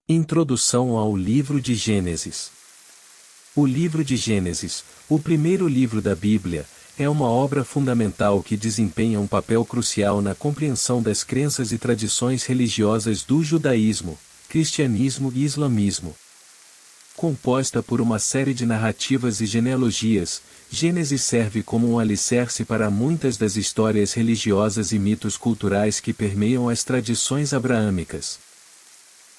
Introdução ao livro de Gênesis. O livro de Gênesis, o primeiro livro da Bíblia, é uma obra fundamental que desempenha um papel crucial na compreensão das crenças e tradições religiosas do judaísmo, cristianismo e islamismo. Composta por uma série de narrativas e genealogias, Gênesis serve como um alicerce para muitas das histórias religiosas e mitos culturais que permeiam as tradições abraâmicas.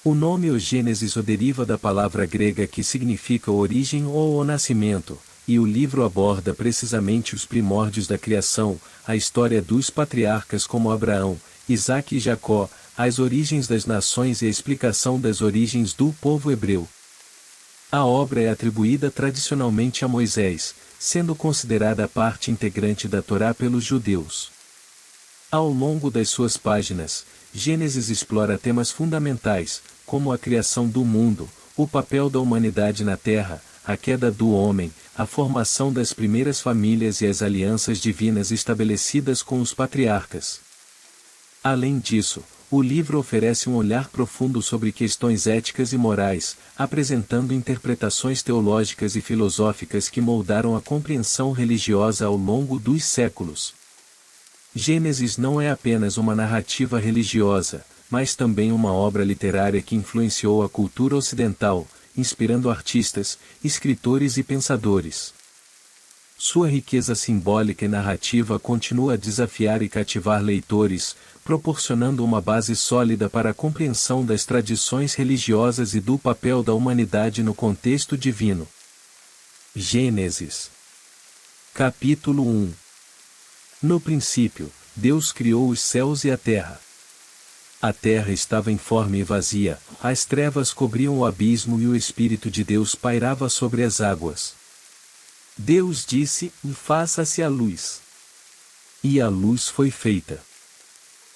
O nome Gênesis deriva da palavra grega que significa origem ou o nascimento, e o livro aborda precisamente os primórdios da criação, a história dos patriarcas como Abraão, Isaque e Jacó, as origens das nações e a explicação das origens do povo hebreu. A obra é atribuída tradicionalmente a Moisés, sendo considerada parte integrante da Torá pelos judeus. Ao longo das suas páginas, Gênesis explora temas fundamentais, como a criação do mundo, o papel da humanidade na Terra, a queda do homem, a formação das primeiras famílias e as alianças divinas estabelecidas com os patriarcas. Além disso, o livro oferece um olhar profundo sobre questões éticas e morais, apresentando interpretações teológicas e filosóficas que moldaram a compreensão religiosa ao longo dos séculos. Gênesis não é apenas uma narrativa religiosa, mas também uma obra literária que influenciou a cultura ocidental, inspirando artistas, escritores e pensadores. Sua riqueza simbólica e narrativa continua a desafiar e cativar leitores, proporcionando uma base sólida para a compreensão das tradições religiosas e do papel da humanidade no contexto divino. Gênesis. Capítulo 1. No princípio, Deus criou os céus e a terra. A terra estava informe e vazia, as trevas cobriam o abismo e o Espírito de Deus pairava sobre as águas. Deus disse: faça-se a luz. E a luz foi feita.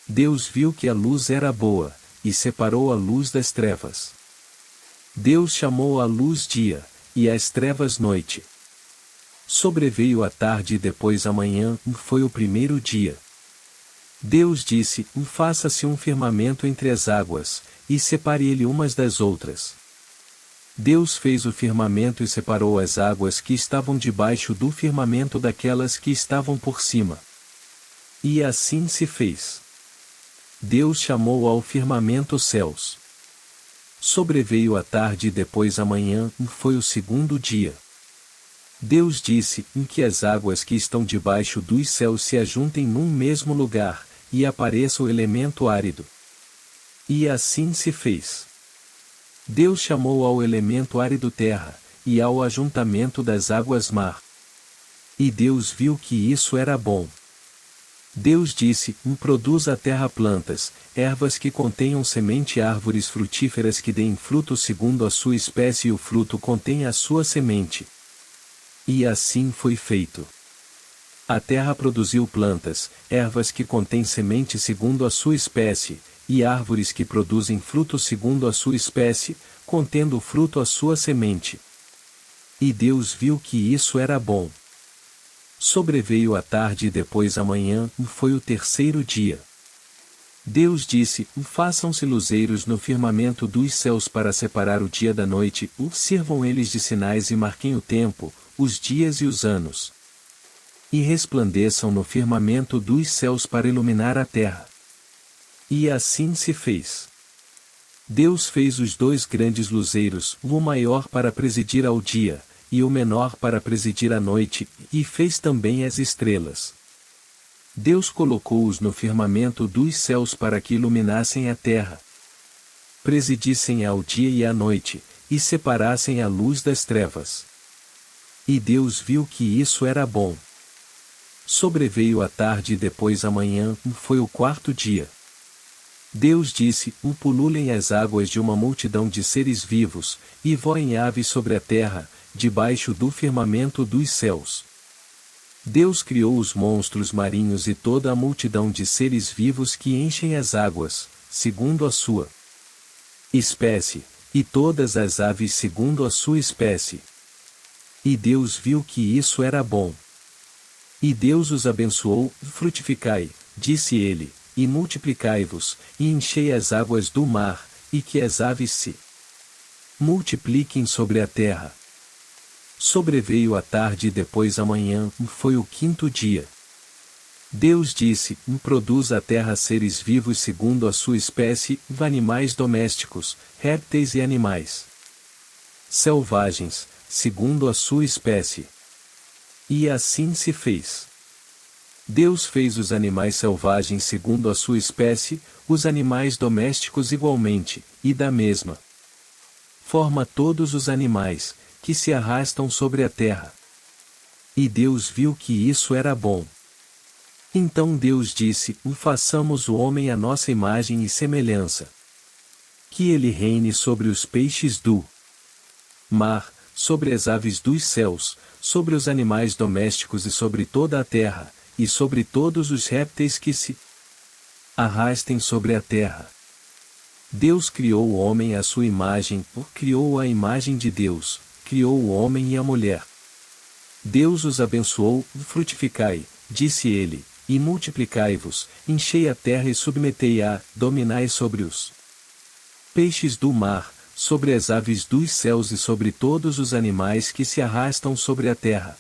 Deus viu que a luz era boa, e separou a luz das trevas. Deus chamou a luz dia, e as trevas noite. Sobreveio a tarde e depois a manhã, foi o primeiro dia. Deus disse: faça-se um firmamento entre as águas, e separe ele umas das outras. Deus fez o firmamento e separou as águas que estavam debaixo do firmamento daquelas que estavam por cima. E assim se fez. Deus chamou ao firmamento céus. Sobreveio a tarde e depois a manhã, foi o segundo dia. Deus disse: que as águas que estão debaixo dos céus se ajuntem num mesmo lugar, e apareça o elemento árido. E assim se fez. Deus chamou ao elemento árido terra, e ao ajuntamento das águas mar. E Deus viu que isso era bom. Deus disse: produza a terra plantas, ervas que contenham semente e árvores frutíferas que deem fruto segundo a sua espécie e o fruto contém a sua semente. E assim foi feito. A terra produziu plantas, ervas que contêm semente segundo a sua espécie, e árvores que produzem fruto segundo a sua espécie, contendo o fruto a sua semente. E Deus viu que isso era bom. Sobreveio a tarde e depois a manhã, foi o terceiro dia. Deus disse: façam-se luzeiros no firmamento dos céus para separar o dia da noite, sirvam eles de sinais e marquem o tempo, os dias e os anos. E resplandeçam no firmamento dos céus para iluminar a terra. E assim se fez. Deus fez os dois grandes luzeiros, o maior para presidir ao dia, e o menor para presidir à noite, e fez também as estrelas. Deus colocou-os no firmamento dos céus para que iluminassem a terra, presidissem ao dia e à noite, e separassem a luz das trevas. E Deus viu que isso era bom. Sobreveio a tarde e depois a manhã, foi o quarto dia. Deus disse: pululem as águas de uma multidão de seres vivos, e voem aves sobre a terra, debaixo do firmamento dos céus. Deus criou os monstros marinhos e toda a multidão de seres vivos que enchem as águas, segundo a sua espécie, e todas as aves segundo a sua espécie. E Deus viu que isso era bom. E Deus os abençoou: frutificai, disse ele, e multiplicai-vos, e enchei as águas do mar, e que as aves se multipliquem sobre a terra. Sobreveio a tarde e depois a manhã, foi o quinto dia. Deus disse: produza a terra seres vivos segundo a sua espécie, animais domésticos, répteis e animais selvagens, segundo a sua espécie. E assim se fez. Deus fez os animais selvagens segundo a sua espécie, os animais domésticos igualmente, e da mesma forma todos os animais, que se arrastam sobre a terra. E Deus viu que isso era bom. Então Deus disse: façamos o homem à nossa imagem e semelhança. Que ele reine sobre os peixes do mar, sobre as aves dos céus, sobre os animais domésticos e sobre toda a terra, e sobre todos os répteis que se arrastem sobre a terra. Deus criou o homem à sua imagem, criou a imagem de Deus, criou o homem e a mulher. Deus os abençoou: frutificai, disse ele, e multiplicai-vos, enchei a terra e submetei-a, dominai sobre os peixes do mar, sobre as aves dos céus e sobre todos os animais que se arrastam sobre a terra.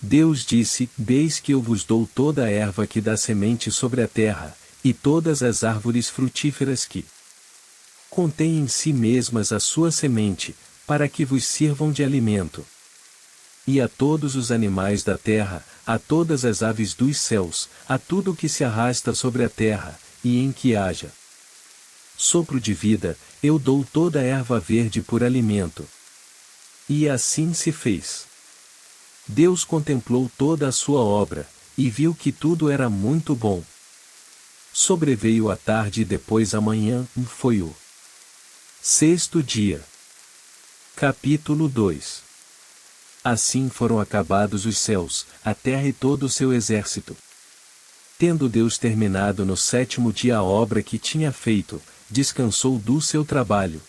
Deus disse: eis que eu vos dou toda a erva que dá semente sobre a terra, e todas as árvores frutíferas que contêm em si mesmas a sua semente, para que vos sirvam de alimento. E a todos os animais da terra, a todas as aves dos céus, a tudo que se arrasta sobre a terra, e em que haja sopro de vida, eu dou toda a erva verde por alimento. E assim se fez. Deus contemplou toda a sua obra, e viu que tudo era muito bom. Sobreveio a tarde e depois a manhã, foi o sexto dia. Capítulo 2. Assim foram acabados os céus, a terra e todo o seu exército. Tendo Deus terminado no sétimo dia a obra que tinha feito, descansou do seu trabalho.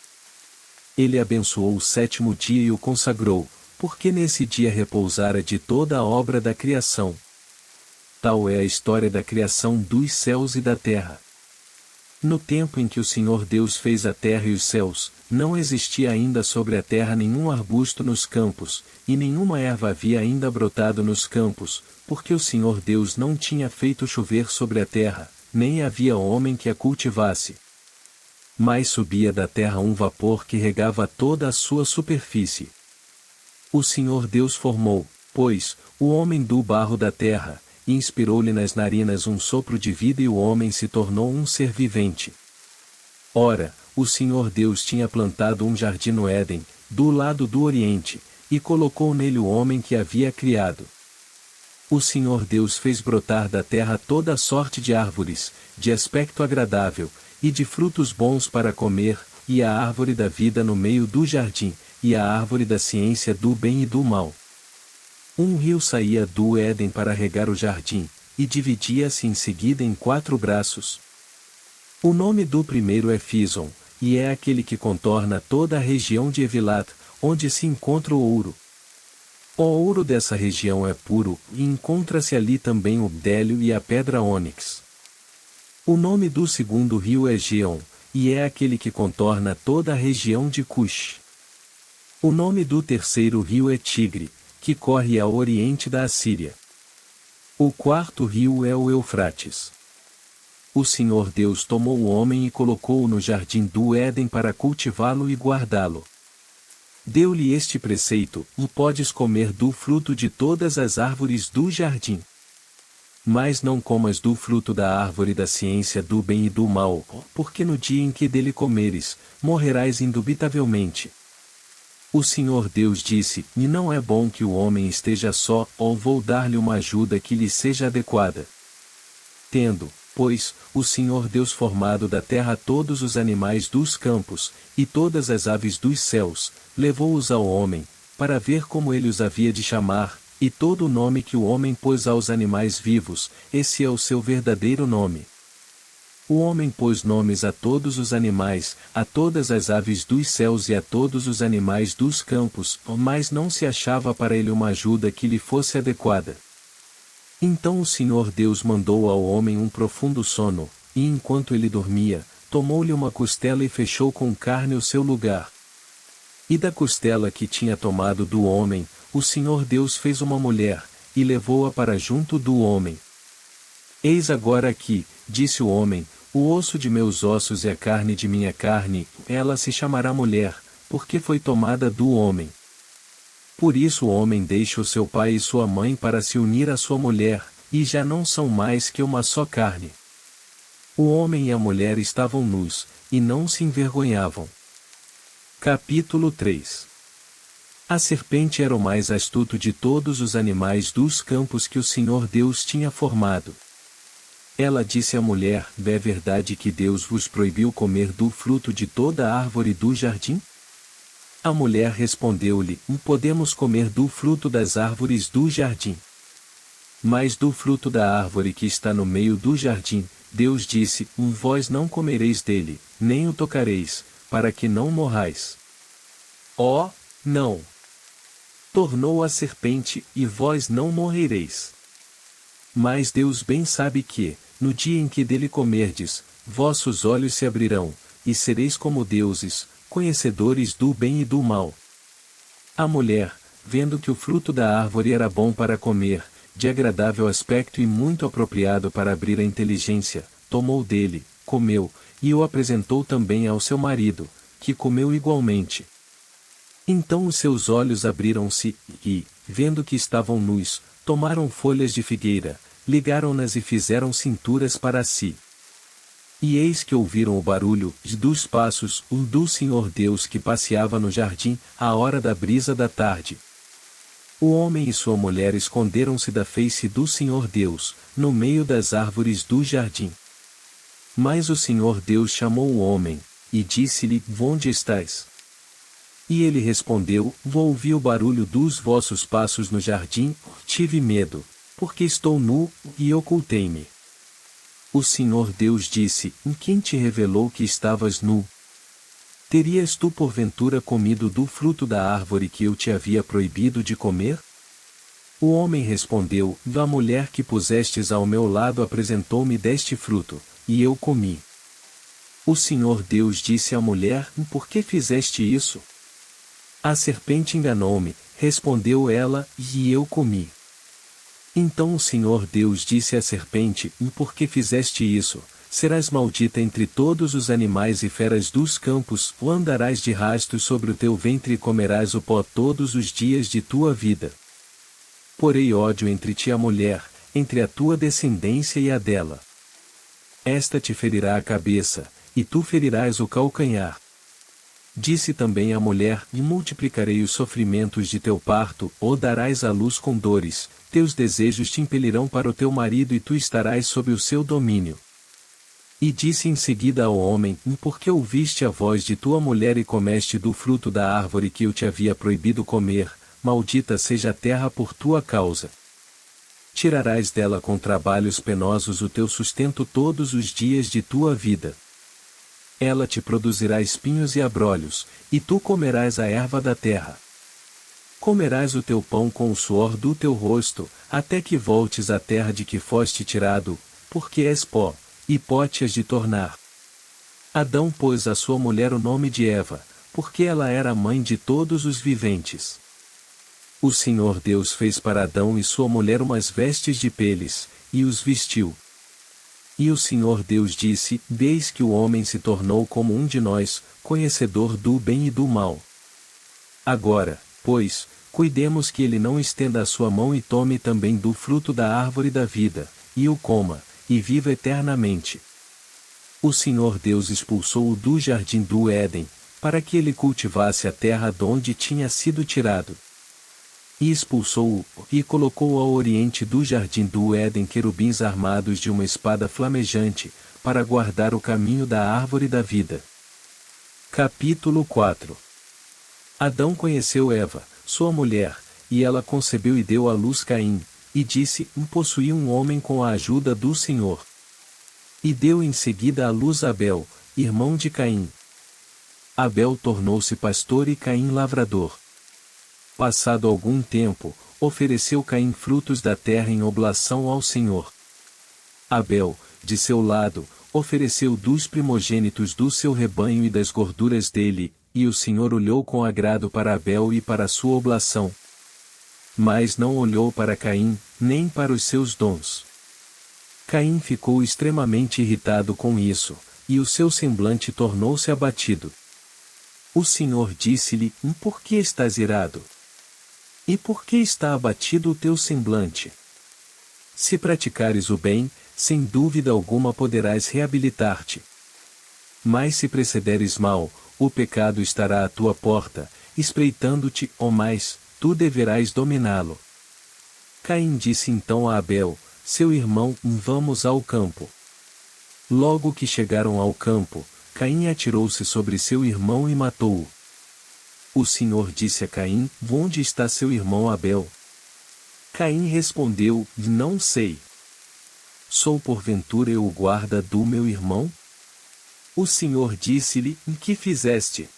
Ele abençoou o sétimo dia e o consagrou, porque nesse dia repousara de toda a obra da criação. Tal é a história da criação dos céus e da terra. No tempo em que o Senhor Deus fez a terra e os céus, não existia ainda sobre a terra nenhum arbusto nos campos, e nenhuma erva havia ainda brotado nos campos, porque o Senhor Deus não tinha feito chover sobre a terra, nem havia homem que a cultivasse. Mas subia da terra um vapor que regava toda a sua superfície. O Senhor Deus formou, pois, o homem do barro da terra, e inspirou-lhe nas narinas um sopro de vida e o homem se tornou um ser vivente. Ora, o Senhor Deus tinha plantado um jardim no Éden, do lado do Oriente, e colocou nele o homem que havia criado. O Senhor Deus fez brotar da terra toda a sorte de árvores, de aspecto agradável, e de frutos bons para comer, e a árvore da vida no meio do jardim, e a árvore da ciência do bem e do mal. Um rio saía do Éden para regar o jardim, e dividia-se em seguida em 4 braços. O nome do primeiro é Fison, e é aquele que contorna toda a região de Evilat, onde se encontra o ouro. O ouro dessa região é puro, e encontra-se ali também o bdélio e a pedra ônix. O nome do segundo rio é Geon, e é aquele que contorna toda a região de Cush. O nome do terceiro rio é Tigre, que corre ao oriente da Assíria. O quarto rio é o Eufrates. O Senhor Deus tomou o homem e colocou-o no jardim do Éden para cultivá-lo e guardá-lo. Deu-lhe este preceito: podes comer do fruto de todas as árvores do jardim. Mas não comas do fruto da árvore da ciência do bem e do mal, porque no dia em que dele comeres, morrerás indubitavelmente. O Senhor Deus disse: e não é bom que o homem esteja só, ou vou dar-lhe uma ajuda que lhe seja adequada. Tendo, pois, o Senhor Deus formado da terra todos os animais dos campos, e todas as aves dos céus, levou-os ao homem, para ver como ele os havia de chamar, e todo o nome que o homem pôs aos animais vivos, esse é o seu verdadeiro nome. O homem pôs nomes a todos os animais, a todas as aves dos céus e a todos os animais dos campos, mas não se achava para ele uma ajuda que lhe fosse adequada. Então o Senhor Deus mandou ao homem um profundo sono, e enquanto ele dormia, tomou-lhe uma costela e fechou com carne o seu lugar. E da costela que tinha tomado do homem, o Senhor Deus fez uma mulher, e levou-a para junto do homem. Eis agora aqui, disse o homem, o osso de meus ossos e a carne de minha carne, ela se chamará mulher, porque foi tomada do homem. Por isso o homem deixa o seu pai e sua mãe para se unir à sua mulher, e já não são mais que uma só carne. O homem e a mulher estavam nus, e não se envergonhavam. Capítulo 3. A serpente era o mais astuto de todos os animais dos campos que o Senhor Deus tinha formado. Ela disse à mulher: é verdade que Deus vos proibiu comer do fruto de toda a árvore do jardim? A mulher respondeu-lhe: podemos comer do fruto das árvores do jardim. Mas do fruto da árvore que está no meio do jardim, Deus disse: vós não comereis dele, nem o tocareis, para que não morrais. Oh, não! Tornou a serpente: e vós não morrereis. Mas Deus bem sabe que, no dia em que dele comerdes, vossos olhos se abrirão, e sereis como deuses, conhecedores do bem e do mal. A mulher, vendo que o fruto da árvore era bom para comer, de agradável aspecto e muito apropriado para abrir a inteligência, tomou dele, comeu, e o apresentou também ao seu marido, que comeu igualmente. Então os seus olhos abriram-se, e, vendo que estavam nus, tomaram folhas de figueira, ligaram-nas e fizeram cinturas para si. E eis que ouviram o barulho dos passos do Senhor Deus que passeava no jardim, à hora da brisa da tarde. O homem e sua mulher esconderam-se da face do Senhor Deus, no meio das árvores do jardim. Mas o Senhor Deus chamou o homem, e disse-lhe: onde estás? E ele respondeu: ouvi o barulho dos vossos passos no jardim, tive medo, porque estou nu, e ocultei-me. O Senhor Deus disse: quem te revelou que estavas nu? Terias tu porventura comido do fruto da árvore que eu te havia proibido de comer? O homem respondeu: a mulher que pusestes ao meu lado apresentou-me deste fruto, e eu comi. O Senhor Deus disse à mulher: por que fizeste isso? A serpente enganou-me, respondeu ela, e eu comi. Então o Senhor Deus disse à serpente: por que fizeste isso? Serás maldita entre todos os animais e feras dos campos, ou andarás de rastos sobre o teu ventre e comerás o pó todos os dias de tua vida. Porei ódio entre ti e a mulher, entre a tua descendência e a dela. Esta te ferirá a cabeça, e tu ferirás o calcanhar. Disse também a mulher: e multiplicarei os sofrimentos de teu parto, ou darás à luz com dores, teus desejos te impelirão para o teu marido e tu estarás sob o seu domínio. E disse em seguida ao homem: por que ouviste a voz de tua mulher e comeste do fruto da árvore que eu te havia proibido comer? Maldita seja a terra por tua causa. Tirarás dela com trabalhos penosos o teu sustento todos os dias de tua vida. Ela te produzirá espinhos e abrolhos, e tu comerás a erva da terra. Comerás o teu pão com o suor do teu rosto, até que voltes à terra de que foste tirado, porque és pó, e pó te has de tornar. Adão pôs à sua mulher o nome de Eva, porque ela era a mãe de todos os viventes. O Senhor Deus fez para Adão e sua mulher umas vestes de peles, e os vestiu. E o Senhor Deus disse: eis que o homem se tornou como um de nós, conhecedor do bem e do mal. Agora, pois, cuidemos que ele não estenda a sua mão e tome também do fruto da árvore da vida, e o coma, e viva eternamente. O Senhor Deus expulsou-o do jardim do Éden, para que ele cultivasse a terra donde tinha sido tirado. E expulsou-o, e colocou ao oriente do jardim do Éden querubins armados de uma espada flamejante, para guardar o caminho da árvore da vida. Capítulo 4. Adão conheceu Eva, sua mulher, e ela concebeu e deu à luz Caim, e disse: possuí um homem com a ajuda do Senhor. E deu em seguida à luz Abel, irmão de Caim. Abel tornou-se pastor e Caim lavrador. Passado algum tempo, ofereceu Caim frutos da terra em oblação ao Senhor. Abel, de seu lado, ofereceu dos primogênitos do seu rebanho e das gorduras dele, E o Senhor olhou com agrado para Abel e para sua oblação. Mas não olhou para Caim, nem para os seus dons. Caim ficou extremamente irritado com isso, e o seu semblante tornou-se abatido. O Senhor disse-lhe: Por que estás irado? E por que está abatido o teu semblante? Se praticares o bem, sem dúvida alguma poderás reabilitar-te. Mas se precederes mal, o pecado estará à tua porta, espreitando-te, ou mais, tu deverás dominá-lo. Caim disse então a Abel, seu irmão: Vamos ao campo. Logo que chegaram ao campo, Caim atirou-se sobre seu irmão e matou-o. O Senhor disse a Caim: Onde está seu irmão Abel? Caim respondeu: Não sei. Sou porventura eu o guarda do meu irmão? O Senhor disse-lhe: Que fizeste?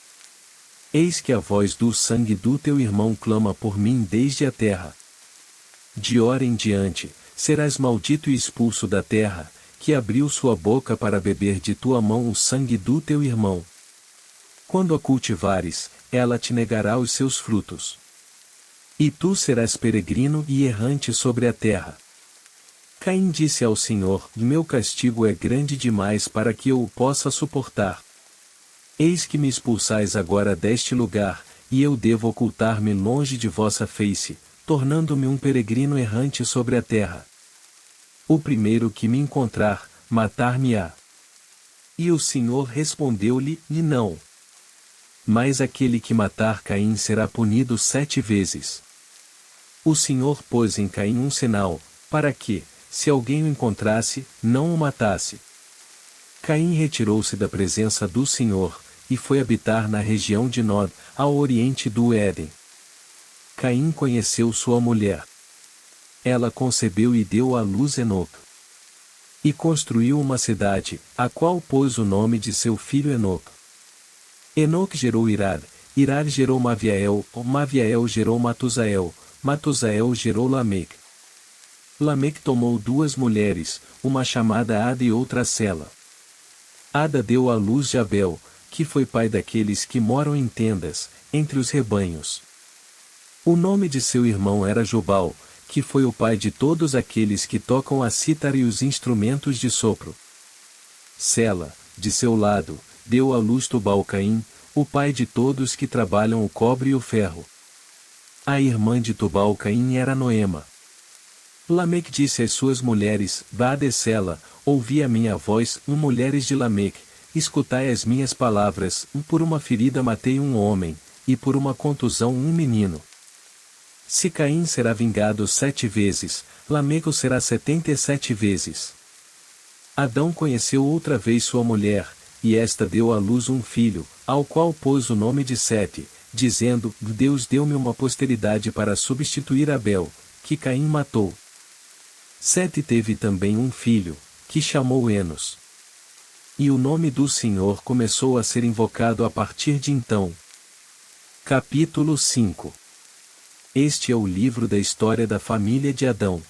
Eis que a voz do sangue do teu irmão clama por mim desde a terra. De hora em diante, serás maldito e expulso da terra, que abriu sua boca para beber de tua mão o sangue do teu irmão. Quando a cultivares, ela te negará os seus frutos. E tu serás peregrino e errante sobre a terra. Caim disse ao Senhor: Meu castigo é grande demais para que eu o possa suportar. Eis que me expulsais agora deste lugar, e eu devo ocultar-me longe de vossa face, tornando-me um peregrino errante sobre a terra. O primeiro que me encontrar, matar-me-á. E o Senhor respondeu-lhe: Não. Mas aquele que matar Caim será punido 7 vezes. O Senhor pôs em Caim um sinal, para que, se alguém o encontrasse, não o matasse. Caim retirou-se da presença do Senhor, e foi habitar na região de Nod, ao oriente do Éden. Caim conheceu sua mulher. Ela concebeu e deu à luz Enoque. E construiu uma cidade, a qual pôs o nome de seu filho Enoque. Enoque gerou Irad, Irad gerou Maviael, Maviael gerou Matusael, Matusael gerou Lameque. Lameque tomou 2 mulheres, uma chamada Ada e outra Sela. Ada deu à luz Jabel, que foi pai daqueles que moram em tendas, entre os rebanhos. O nome de seu irmão era Jubal, que foi o pai de todos aqueles que tocam a cítara e os instrumentos de sopro. Sela, de seu lado, deu à luz Tubal-Caim, o pai de todos que trabalham o cobre e o ferro. A irmã de Tubal-Caim era Noema. Lameque disse às suas mulheres: Bada e Sela, ouvi a minha voz, mulheres de Lameque, escutai as minhas palavras, por uma ferida matei um homem, e por uma contusão um menino. Se Caim será vingado 7 vezes, Lameque será 77 vezes. Adão conheceu outra vez sua mulher, e esta deu à luz um filho, ao qual pôs o nome de Sete, dizendo: Deus deu-me uma posteridade para substituir Abel, que Caim matou. Sete teve também um filho, que chamou Enos. E o nome do Senhor começou a ser invocado a partir de então. Capítulo 5. Este é o livro da história da família de Adão.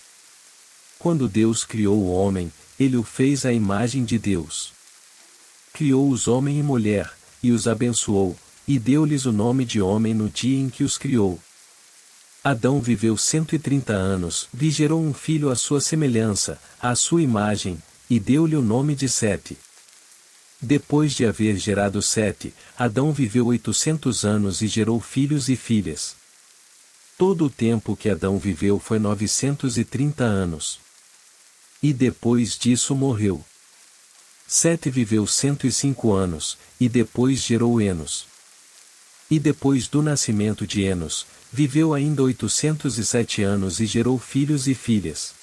Quando Deus criou o homem, ele o fez à imagem de Deus. Criou-os homem e mulher, e os abençoou, e deu-lhes o nome de homem no dia em que os criou. Adão viveu 130 anos, e gerou um filho à sua semelhança, à sua imagem, e deu-lhe o nome de Sete. Depois de haver gerado Sete, Adão viveu 800 anos e gerou filhos e filhas. Todo o tempo que Adão viveu foi 930 anos. E depois disso morreu. Sete viveu 105 anos, e depois gerou Enos. E depois do nascimento de Enos, viveu ainda 807 anos e gerou filhos e filhas.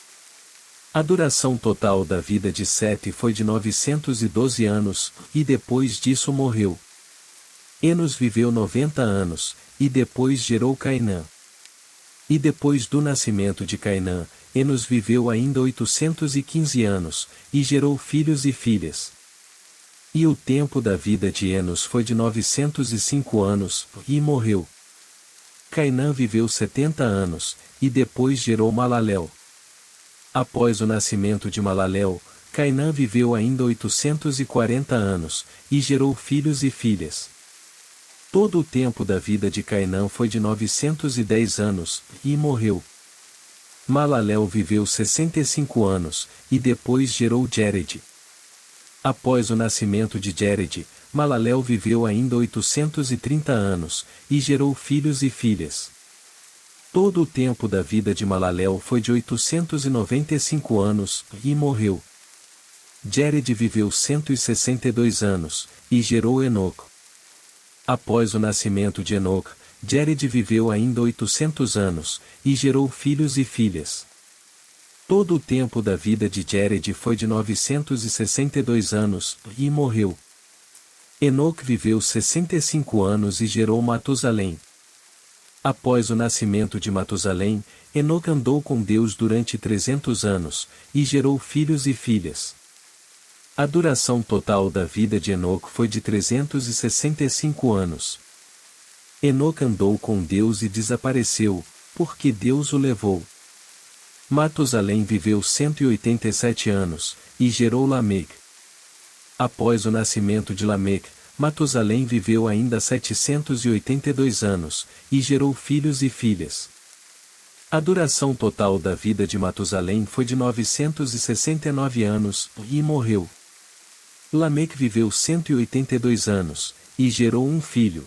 A duração total da vida de Sete foi de 912 anos, e depois disso morreu. Enos viveu 90 anos, e depois gerou Cainã. E depois do nascimento de Cainã, Enos viveu ainda 815 anos, e gerou filhos e filhas. E o tempo da vida de Enos foi de 905 anos, e morreu. Cainã viveu 70 anos, e depois gerou Malalel. Após o nascimento de Malalel, Cainã viveu ainda 840 anos, e gerou filhos e filhas. Todo o tempo da vida de Cainã foi de 910 anos, e morreu. Malaleel viveu 65 anos, e depois gerou Jered. Após o nascimento de Jered, Malaleel viveu ainda 830 anos, e gerou filhos e filhas. Todo o tempo da vida de Malaleel foi de 895 anos, e morreu. Jered viveu 162 anos, e gerou Enoque. Após o nascimento de Enoque, Jered viveu ainda 800 anos, e gerou filhos e filhas. Todo o tempo da vida de Jered foi de 962 anos, e morreu. Enoque viveu 65 anos e gerou Matusalém. Após o nascimento de Matusalém, Enoque andou com Deus durante 300 anos, e gerou filhos e filhas. A duração total da vida de Enoque foi de 365 anos. Enoque andou com Deus e desapareceu, porque Deus o levou. Matusalém viveu 187 anos, e gerou Lameque. Após o nascimento de Lameque, Matusalém viveu ainda 782 anos, e gerou filhos e filhas. A duração total da vida de Matusalém foi de 969 anos, e morreu. Lameque viveu 182 anos, e gerou um filho,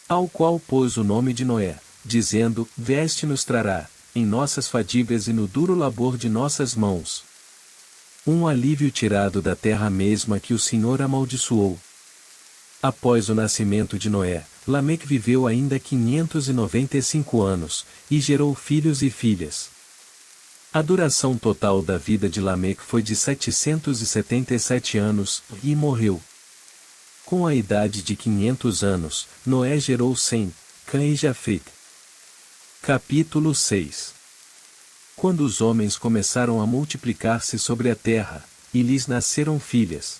ao qual pôs o nome de Noé, dizendo: Veste nos trará, em nossas fadigas e no duro labor de nossas mãos, um alívio tirado da terra mesma que o Senhor amaldiçoou. Após o nascimento de Noé, Lameque viveu ainda 595 anos, e gerou filhos e filhas. A duração total da vida de Lameque foi de 777 anos, e morreu. Com a idade de 500 anos, Noé gerou Sem, Cã e Jafete. Capítulo 6. Quando os homens começaram a multiplicar-se sobre a terra, e lhes nasceram filhas.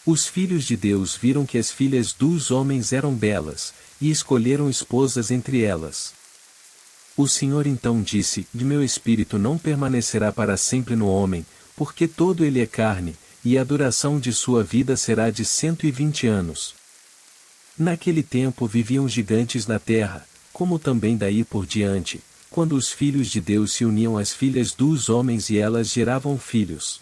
Os filhos de Deus viram que as filhas dos homens eram belas, e escolheram esposas entre elas. O Senhor então disse: De meu espírito não permanecerá para sempre no homem, porque todo ele é carne, e a duração de sua vida será de 120 anos. Naquele tempo viviam gigantes na terra, como também daí por diante, quando os filhos de Deus se uniam às filhas dos homens e elas geravam filhos.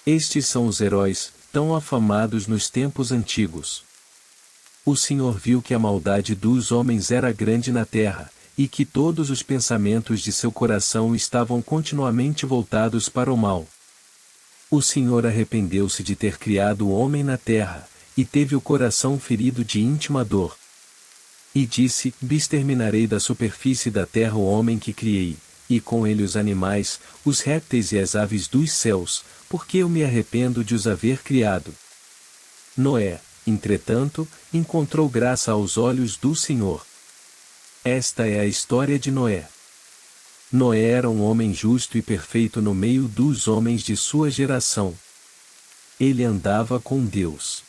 Estes são os heróis, tão afamados nos tempos antigos. O Senhor viu que a maldade dos homens era grande na terra, e que todos os pensamentos de seu coração estavam continuamente voltados para o mal. O Senhor arrependeu-se de ter criado o homem na terra, e teve o coração ferido de íntima dor. E disse: Exterminarei da superfície da terra o homem que criei, e com ele os animais, os répteis e as aves dos céus, porque eu me arrependo de os haver criado. Noé, entretanto, encontrou graça aos olhos do Senhor. Esta é a história de Noé. Noé era um homem justo e perfeito no meio dos homens de sua geração. Ele andava com Deus.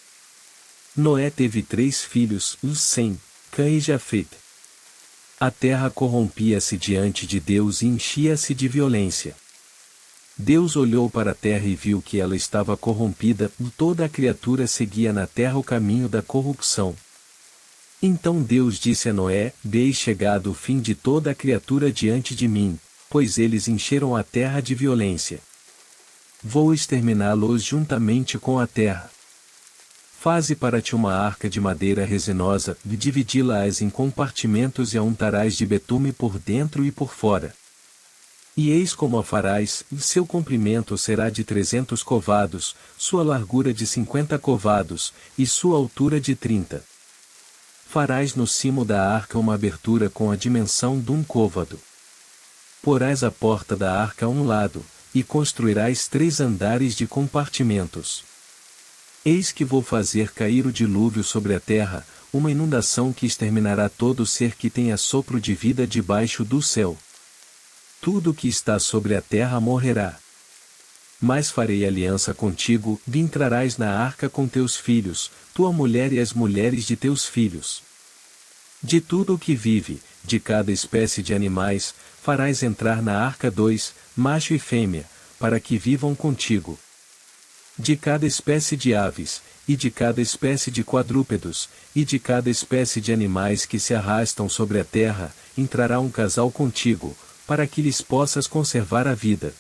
Noé teve 3 filhos, Sem, Cã e Jafete. A terra corrompia-se diante de Deus e enchia-se de violência. Deus olhou para a terra e viu que ela estava corrompida, e toda a criatura seguia na terra o caminho da corrupção. Então Deus disse a Noé: Eis chegado o fim de toda a criatura diante de mim, pois eles encheram a terra de violência. Vou exterminá-los juntamente com a terra. Faze para ti uma arca de madeira resinosa, e dividi-la-ás em compartimentos e a untarás de betume por dentro e por fora. E eis como a farás: seu comprimento será de 300 covados, sua largura de 50 covados, e sua altura de 30. Farás no cimo da arca uma abertura com a dimensão de um côvado. Porás a porta da arca a um lado, e construirás 3 andares de compartimentos. Eis que vou fazer cair o dilúvio sobre a terra, uma inundação que exterminará todo ser que tenha sopro de vida debaixo do céu. Tudo o que está sobre a terra morrerá. Mas farei aliança contigo, e entrarás na arca com teus filhos, tua mulher e as mulheres de teus filhos. De tudo o que vive, de cada espécie de animais, farás entrar na arca 2, macho e fêmea, para que vivam contigo. De cada espécie de aves, e de cada espécie de quadrúpedos, e de cada espécie de animais que se arrastam sobre a terra, entrará um casal contigo, para que lhes possas conservar a vida.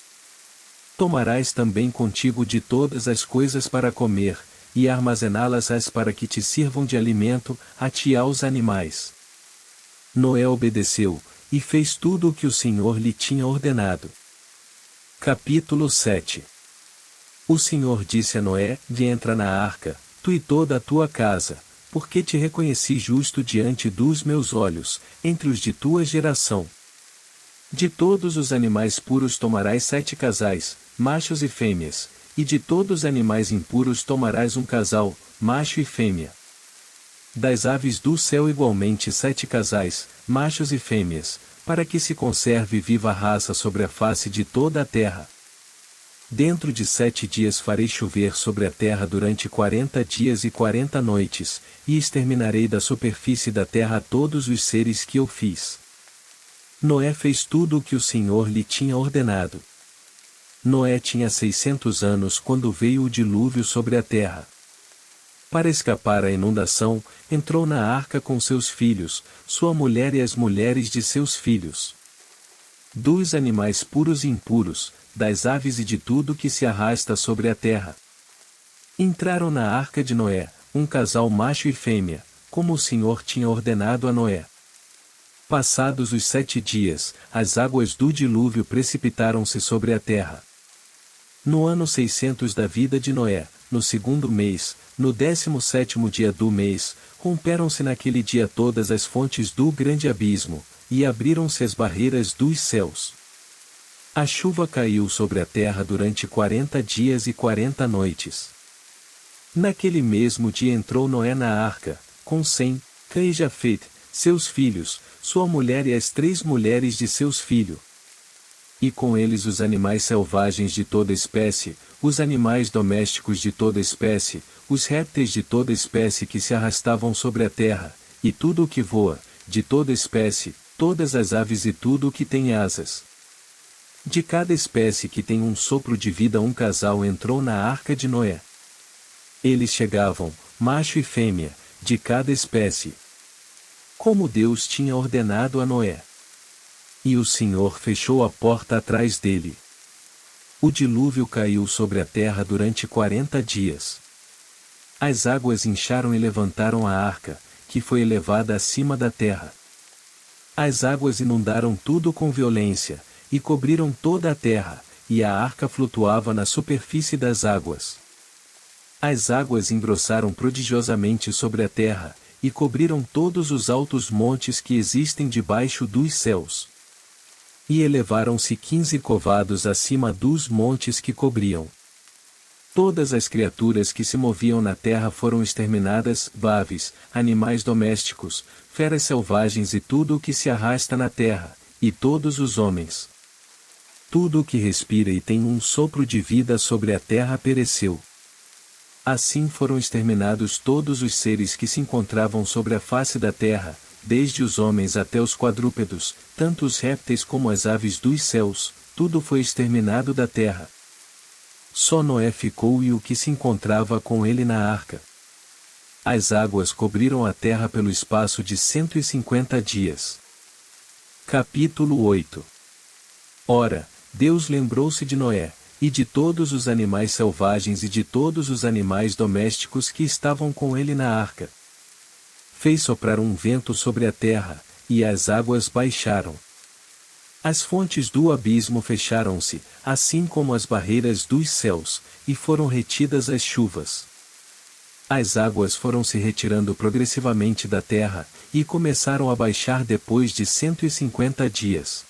Tomarás também contigo de todas as coisas para comer, e armazená-las para que te sirvam de alimento, a ti e aos animais. Noé obedeceu, e fez tudo o que o Senhor lhe tinha ordenado. Capítulo 7. O Senhor disse a Noé: entra na arca, tu e toda a tua casa, porque te reconheci justo diante dos meus olhos, entre os de tua geração. De todos os animais puros tomarás 7 casais, machos e fêmeas, e de todos os animais impuros tomarás um casal, macho e fêmea. Das aves do céu igualmente 7 casais, machos e fêmeas, para que se conserve viva a raça sobre a face de toda a terra. Dentro de 7 dias farei chover sobre a terra durante 40 dias e 40 noites, e exterminarei da superfície da terra todos os seres que eu fiz. Noé fez tudo o que o Senhor lhe tinha ordenado. Noé tinha 600 anos quando veio o dilúvio sobre a terra. Para escapar à inundação, entrou na arca com seus filhos, sua mulher e as mulheres de seus filhos. Dos animais puros e impuros, das aves e de tudo que se arrasta sobre a terra. Entraram na arca de Noé, um casal macho e fêmea, como o Senhor tinha ordenado a Noé. Passados os 7 dias, as águas do dilúvio precipitaram-se sobre a terra. No ano 600 da vida de Noé, no 2º mês, no 17º dia do mês, romperam-se naquele dia todas as fontes do grande abismo, e abriram-se as barreiras dos céus. A chuva caiu sobre a terra durante 40 dias e 40 noites. Naquele mesmo dia entrou Noé na arca, com Sem, Cã e Jafet, seus filhos, sua mulher e as 3 mulheres de seus filhos. E com eles os animais selvagens de toda espécie, os animais domésticos de toda espécie, os répteis de toda espécie que se arrastavam sobre a terra, e tudo o que voa, de toda espécie, todas as aves e tudo o que tem asas. De cada espécie que tem um sopro de vida um casal entrou na arca de Noé. Eles chegavam, macho e fêmea, de cada espécie, como Deus tinha ordenado a Noé. E o Senhor fechou a porta atrás dele. O dilúvio caiu sobre a terra durante 40 dias. As águas incharam e levantaram a arca, que foi elevada acima da terra. As águas inundaram tudo com violência, e cobriram toda a terra, e a arca flutuava na superfície das águas. As águas engrossaram prodigiosamente sobre a terra, e cobriram todos os altos montes que existem debaixo dos céus. E elevaram-se 15 covados acima dos montes que cobriam. Todas as criaturas que se moviam na terra foram exterminadas, aves, animais domésticos, feras selvagens e tudo o que se arrasta na terra, e todos os homens. Tudo o que respira e tem um sopro de vida sobre a terra pereceu. Assim foram exterminados todos os seres que se encontravam sobre a face da terra, desde os homens até os quadrúpedos, tanto os répteis como as aves dos céus, tudo foi exterminado da terra. Só Noé ficou e o que se encontrava com ele na arca. As águas cobriram a terra pelo espaço de 150 dias. Capítulo 8. Ora, Deus lembrou-se de Noé, e de todos os animais selvagens e de todos os animais domésticos que estavam com ele na arca. Fez soprar um vento sobre a terra, e as águas baixaram. As fontes do abismo fecharam-se, assim como as barreiras dos céus, e foram retidas as chuvas. As águas foram se retirando progressivamente da terra, e começaram a baixar depois de 150 dias.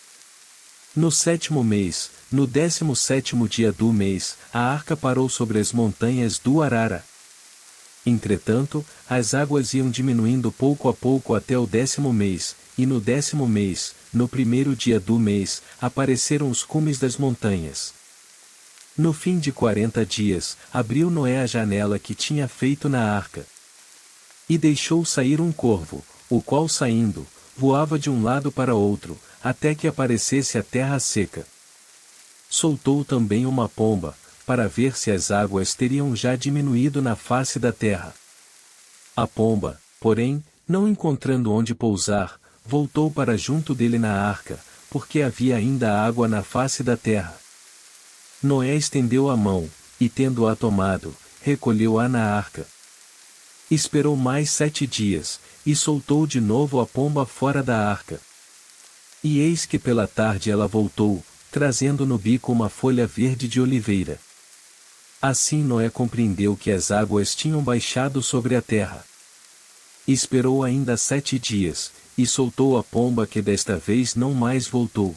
No 7º mês, no 17º dia do mês, a arca parou sobre as montanhas do Arara. Entretanto, as águas iam diminuindo pouco a pouco até o 10º mês, e no 10º mês, no 1º dia do mês, apareceram os cumes das montanhas. No fim de 40 dias, abriu Noé a janela que tinha feito na arca. E deixou sair um corvo, o qual saindo, voava de um lado para outro, até que aparecesse a terra seca. Soltou também uma pomba, para ver se as águas teriam já diminuído na face da terra. A pomba, porém, não encontrando onde pousar, voltou para junto dele na arca, porque havia ainda água na face da terra. Noé estendeu a mão, e tendo-a tomado, recolheu-a na arca. Esperou mais 7 dias, e soltou de novo a pomba fora da arca. E eis que pela tarde ela voltou, trazendo no bico uma folha verde de oliveira. Assim Noé compreendeu que as águas tinham baixado sobre a terra. Esperou ainda 7 dias, e soltou a pomba que desta vez não mais voltou.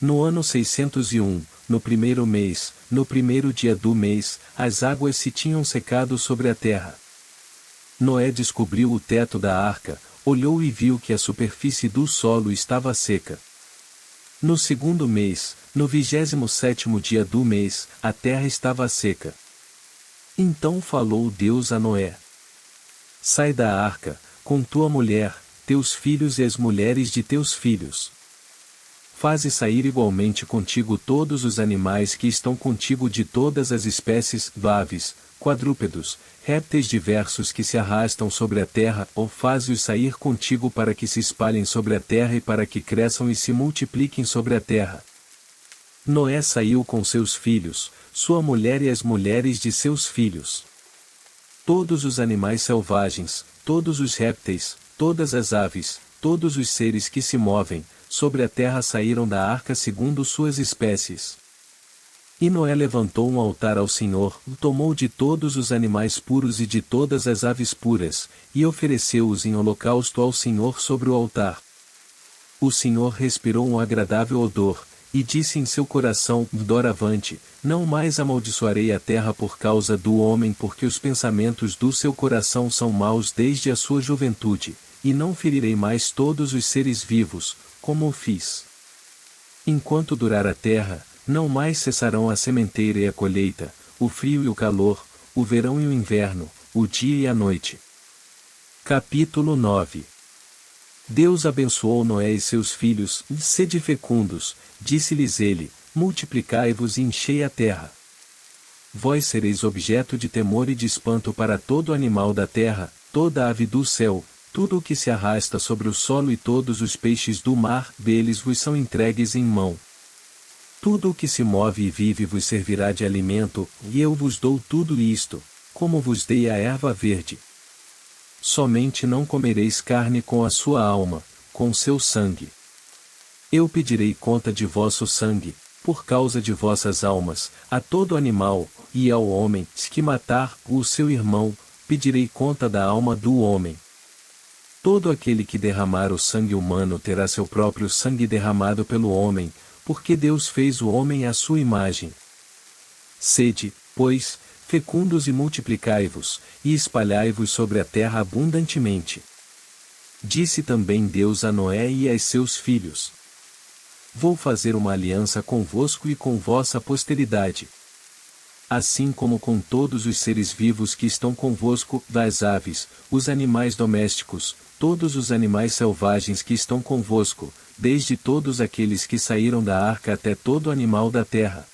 No ano 601, no primeiro mês, no primeiro dia do mês, as águas se tinham secado sobre a terra. Noé descobriu o teto da arca, olhou e viu que a superfície do solo estava seca. No segundo mês, no 27º dia do mês, a terra estava seca. Então falou Deus a Noé: Sai da arca, com tua mulher, teus filhos e as mulheres de teus filhos. Faze sair igualmente contigo todos os animais que estão contigo de todas as espécies, aves, quadrúpedos, répteis diversos que se arrastam sobre a terra, ou faze-os sair contigo para que se espalhem sobre a terra e para que cresçam e se multipliquem sobre a terra. Noé saiu com seus filhos, sua mulher e as mulheres de seus filhos. Todos os animais selvagens, todos os répteis, todas as aves, todos os seres que se movem, sobre a terra saíram da arca segundo suas espécies. E Noé levantou um altar ao Senhor, tomou de todos os animais puros e de todas as aves puras, e ofereceu-os em holocausto ao Senhor sobre o altar. O Senhor respirou um agradável odor, e disse em seu coração, doravante, não mais amaldiçoarei a terra por causa do homem, porque os pensamentos do seu coração são maus desde a sua juventude, e não ferirei mais todos os seres vivos, como o fiz. Enquanto durar a terra, não mais cessarão a sementeira e a colheita, o frio e o calor, o verão e o inverno, o dia e a noite. Capítulo 9. Deus abençoou Noé e seus filhos, sede fecundos, disse-lhes ele, multiplicai-vos e enchei a terra. Vós sereis objeto de temor e de espanto para todo animal da terra, toda ave do céu, tudo o que se arrasta sobre o solo e todos os peixes do mar, deles vos são entregues em mão. Tudo o que se move e vive vos servirá de alimento, e eu vos dou tudo isto, como vos dei a erva verde. Somente não comereis carne com a sua alma, com seu sangue. Eu pedirei conta de vosso sangue, por causa de vossas almas, a todo animal, e ao homem, que matar o seu irmão, pedirei conta da alma do homem. Todo aquele que derramar o sangue humano terá seu próprio sangue derramado pelo homem, porque Deus fez o homem à sua imagem. Sede, pois, fecundos e multiplicai-vos, e espalhai-vos sobre a terra abundantemente. Disse também Deus a Noé e a seus filhos: Vou fazer uma aliança convosco e com vossa posteridade. Assim como com todos os seres vivos que estão convosco, das aves, os animais domésticos, todos os animais selvagens que estão convosco, desde todos aqueles que saíram da arca até todo animal da terra.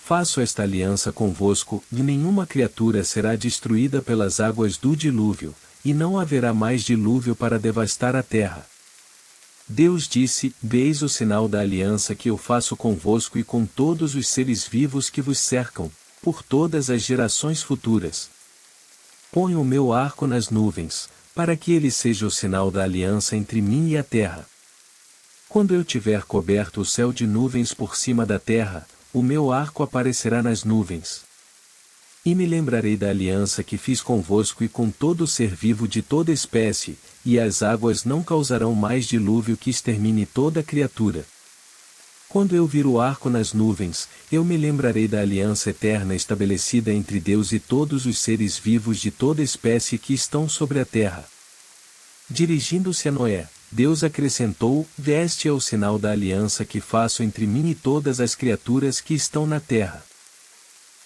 Faço esta aliança convosco, e nenhuma criatura será destruída pelas águas do dilúvio, e não haverá mais dilúvio para devastar a terra. Deus disse: Eis o sinal da aliança que eu faço convosco e com todos os seres vivos que vos cercam, por todas as gerações futuras. Ponho o meu arco nas nuvens, para que ele seja o sinal da aliança entre mim e a terra. Quando eu tiver coberto o céu de nuvens por cima da terra, o meu arco aparecerá nas nuvens. E me lembrarei da aliança que fiz convosco e com todo ser vivo de toda espécie, e as águas não causarão mais dilúvio que extermine toda criatura. Quando eu vir o arco nas nuvens, eu me lembrarei da aliança eterna estabelecida entre Deus e todos os seres vivos de toda espécie que estão sobre a terra. Dirigindo-se a Noé, Deus acrescentou: Este é o sinal da aliança que faço entre mim e todas as criaturas que estão na terra.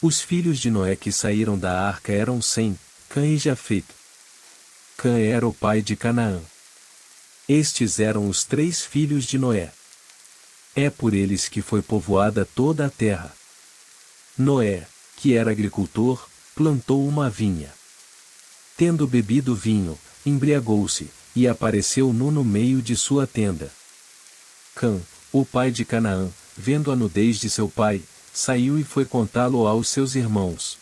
Os filhos de Noé que saíram da arca eram Sem, Cã e Jafete. Cã era o pai de Canaã. Estes eram os 3 filhos de Noé. É por eles que foi povoada toda a terra. Noé, que era agricultor, plantou uma vinha. Tendo bebido vinho, embriagou-se, e apareceu nu no meio de sua tenda. Cã, o pai de Canaã, vendo a nudez de seu pai, saiu e foi contá-lo aos seus irmãos.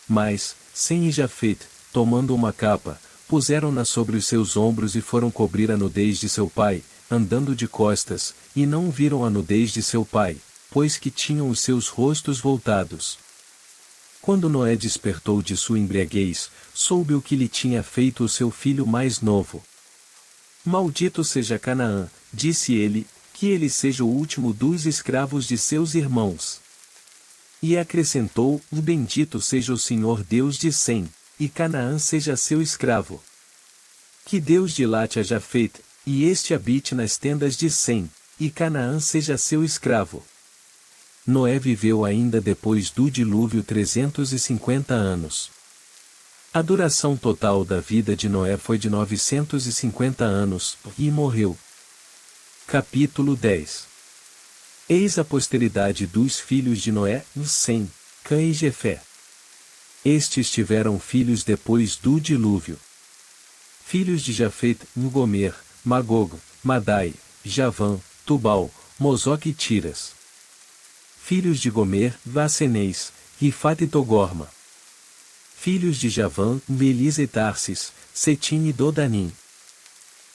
Mas, Sem e Jafet, tomando uma capa, puseram-na sobre os seus ombros e foram cobrir a nudez de seu pai, andando de costas, e não viram a nudez de seu pai, pois que tinham os seus rostos voltados. Quando Noé despertou de sua embriaguez, soube o que lhe tinha feito o seu filho mais novo. Maldito seja Canaã, disse ele, que ele seja o último dos escravos de seus irmãos. E acrescentou, bendito seja o Senhor Deus de Sem, e Canaã seja seu escravo. Que Deus dilate a Jafet, e este habite nas tendas de Sem, e Canaã seja seu escravo. Noé viveu ainda depois do dilúvio 350 anos. A duração total da vida de Noé foi de 950 anos, e morreu. Capítulo 10. Eis a posteridade dos filhos de Noé, Sem, Cã e Jefé. Estes tiveram filhos depois do dilúvio. Filhos de Jafet, Gomer, Magog, Madai, Javã, Tubal, Mosoque e Tiras. Filhos de Gomer, Vacenês, Rifat e Togorma. Filhos de Javã, Melis e Tarsis, Setim e Dodanim.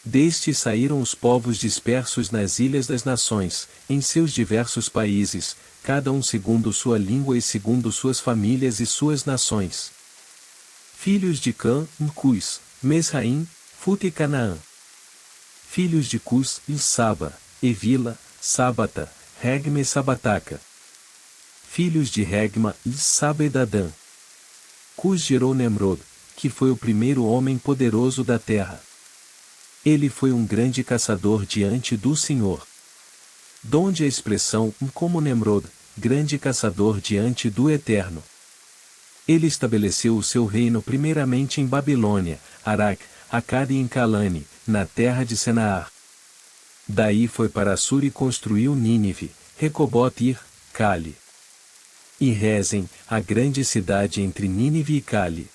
Destes saíram os povos dispersos nas ilhas das nações, em seus diversos países, cada um segundo sua língua e segundo suas famílias e suas nações. Filhos de Cã, Cus, Mesraim, Fut e Canaã. Filhos de Cus, Saba, Evila, Sábata, Regma e Sabataca. Filhos de Regma, Saba e Dadã. Cus gerou Nemrod, que foi o primeiro homem poderoso da terra. Ele foi um grande caçador diante do Senhor. Donde a expressão, como Nemrod, grande caçador diante do Eterno. Ele estabeleceu o seu reino primeiramente em Babilônia, Araque, Acade e em Calane, na terra de Senaar. Daí foi para Assur e construiu Nínive, Recobote e Cale. E Rezem, a grande cidade entre Nínive e Cale.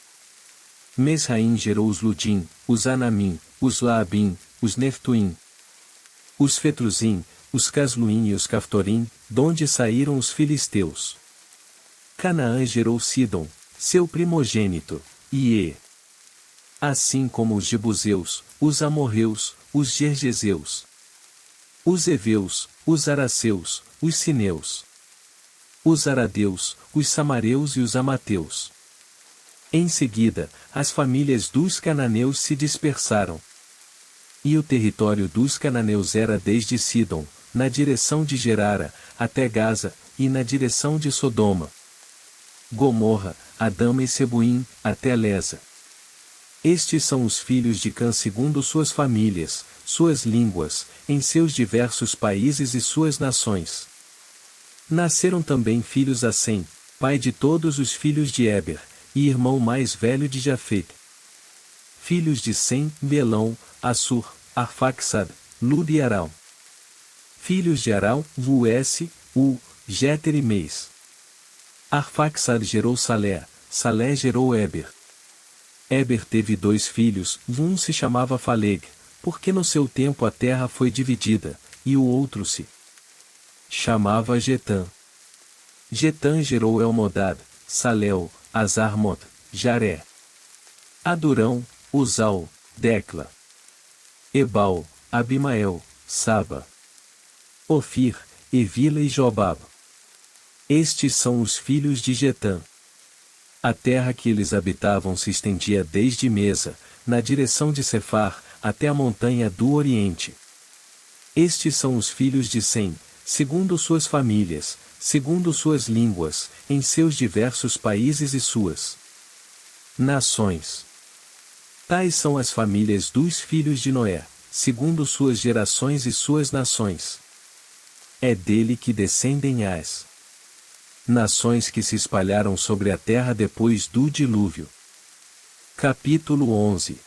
Mesraim gerou os Ludim, os Anamim, os Laabim, os Neftuim, os Fetruzim, os Casluim e os Caftorim, donde saíram os filisteus. Canaã gerou Sidom, seu primogênito, e assim como os Jebuseus, os Amorreus, os Gergeseus, os Eveus, os Araceus, os Sineus, os Aradeus, os Samareus e os Amateus. Em seguida, as famílias dos cananeus se dispersaram. E o território dos cananeus era desde Sidom, na direção de Gerara, até Gaza, e na direção de Sodoma, Gomorra, Adama e Sebuim, até Lesa. Estes são os filhos de Cã segundo suas famílias, suas línguas, em seus diversos países e suas nações. Nasceram também filhos a Sem, pai de todos os filhos de Eber, e irmão mais velho de Jafet. Filhos de Sem, Belão, Assur, Arfaxad, Lud e Aral. Filhos de Aral, Vuesse, Jeter e Meis. Arfaxad gerou Salé, Salé gerou Eber. Eber teve 2 filhos, um se chamava Faleg, porque no seu tempo a terra foi dividida, e o outro se chamava Getã. Getã gerou Elmodad, Salel, Azarmot, Jaré, Adurão, Uzal, Decla, Ebal, Abimael, Saba, Ofir, Evila e Jobab. Estes são os filhos de Getã. A terra que eles habitavam se estendia desde Mesa, na direção de Cefar, até a montanha do Oriente. Estes são os filhos de Sem, segundo suas famílias, segundo suas línguas, em seus diversos países e suas nações. Tais são as famílias dos filhos de Noé, segundo suas gerações e suas nações. É dele que descendem as nações que se espalharam sobre a terra depois do dilúvio. Capítulo 11.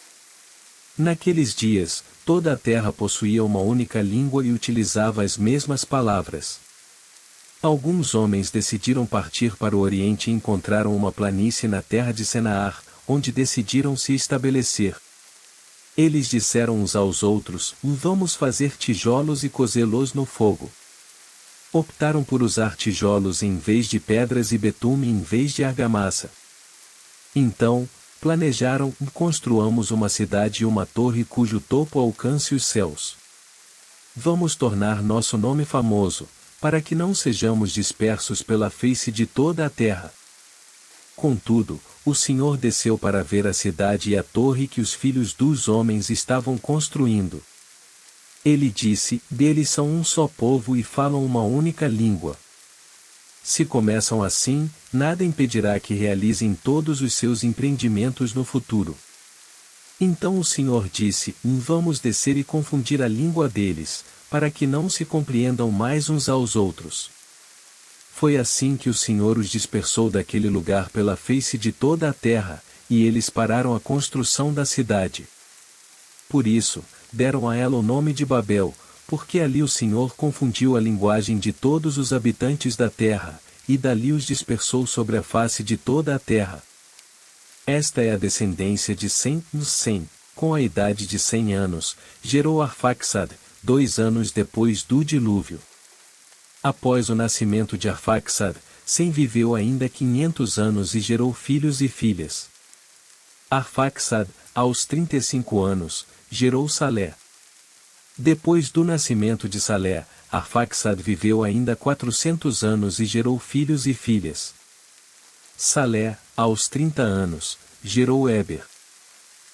Naqueles dias, toda a terra possuía uma única língua e utilizava as mesmas palavras. Alguns homens decidiram partir para o Oriente e encontraram uma planície na terra de Senaar, onde decidiram se estabelecer. Eles disseram uns aos outros: vamos fazer tijolos e cozê-los no fogo. Optaram por usar tijolos em vez de pedras e betume em vez de argamassa. Então, planejaram: construamos uma cidade e uma torre cujo topo alcance os céus. Vamos tornar nosso nome famoso, para que não sejamos dispersos pela face de toda a terra. Contudo, o Senhor desceu para ver a cidade e a torre que os filhos dos homens estavam construindo. Ele disse: eles são um só povo e falam uma única língua. Se começam assim, nada impedirá que realizem todos os seus empreendimentos no futuro. Então o Senhor disse: vamos descer e confundir a língua deles, para que não se compreendam mais uns aos outros. Foi assim que o Senhor os dispersou daquele lugar pela face de toda a terra, e eles pararam a construção da cidade. Por isso, deram a ela o nome de Babel, porque ali o Senhor confundiu a linguagem de todos os habitantes da terra, e dali os dispersou sobre a face de toda a terra. Esta é a descendência de Sem. Sem, com a idade de 100 anos, gerou Arfaxad, 2 anos depois do dilúvio. Após o nascimento de Arfaxad, Sem viveu ainda 500 anos e gerou filhos e filhas. Arfaxad, aos 35 anos, gerou Salé. Depois do nascimento de Salé, Arfaxad viveu ainda 400 anos e gerou filhos e filhas. Salé, aos 30 anos, gerou Éber.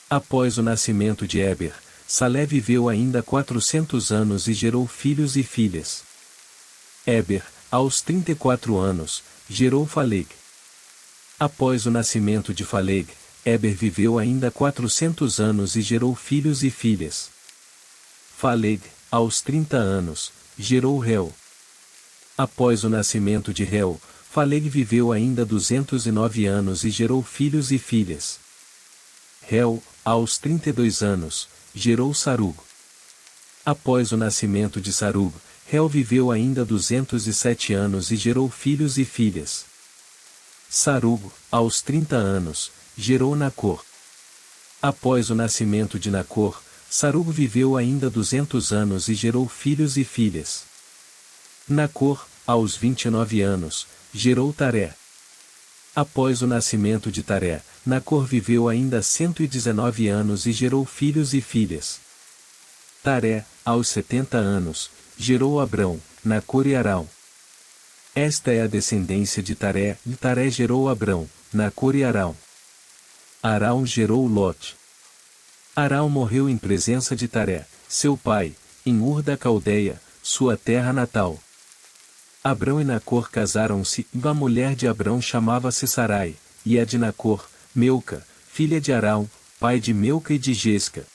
Após o nascimento de Éber, Salé viveu ainda 400 anos e gerou filhos e filhas. Éber, aos 34 anos, gerou Faleg. Após o nascimento de Faleg, Éber viveu ainda 400 anos e gerou filhos e filhas. Faleg, aos 30 anos, gerou Reu. Após o nascimento de Reu, Faleg viveu ainda 209 anos e gerou filhos e filhas. Reu, aos 32 anos, gerou Sarug. Após o nascimento de Sarug, Reu viveu ainda 207 anos e gerou filhos e filhas. Sarug, aos 30 anos, gerou Nacor. Após o nascimento de Nacor, Sarug viveu ainda 200 anos e gerou filhos e filhas. Nacor, aos 29 anos, gerou Taré. Após o nascimento de Taré, Nacor viveu ainda 119 anos e gerou filhos e filhas. Taré, aos 70 anos, gerou Abrão, Nacor e Arão. Esta é a descendência de Taré, e Taré gerou Abrão, Nacor e Arão. Arão gerou Lote. Arão morreu em presença de Taré, seu pai, em Ur da Caldeia, sua terra natal. Abrão e Nacor casaram-se, e a mulher de Abrão chamava-se Sarai, e a de Nacor, Milca, filha de Arão, pai de Milca e de Jesca.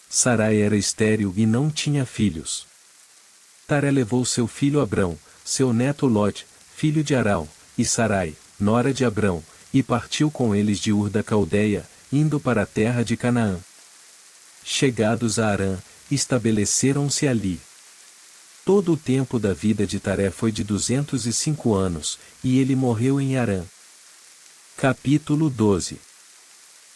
Sarai era estéril e não tinha filhos. Taré levou seu filho Abrão, seu neto Lote, filho de Arão, e Sarai, nora de Abrão, e partiu com eles de Ur da Caldeia, indo para a terra de Canaã. Chegados a Harã, estabeleceram-se ali. Todo o tempo da vida de Taré foi de 205 anos, e ele morreu em Harã. Capítulo 12.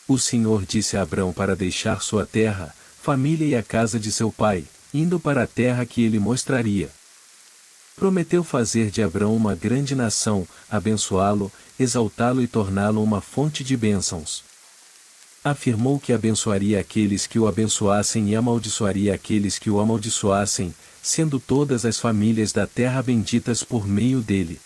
O Senhor disse a Abrão para deixar sua terra, família e a casa de seu pai, indo para a terra que ele mostraria. Prometeu fazer de Abrão uma grande nação, abençoá-lo, exaltá-lo e torná-lo uma fonte de bênçãos. Afirmou que abençoaria aqueles que o abençoassem e amaldiçoaria aqueles que o amaldiçoassem, sendo todas as famílias da terra benditas por meio dele.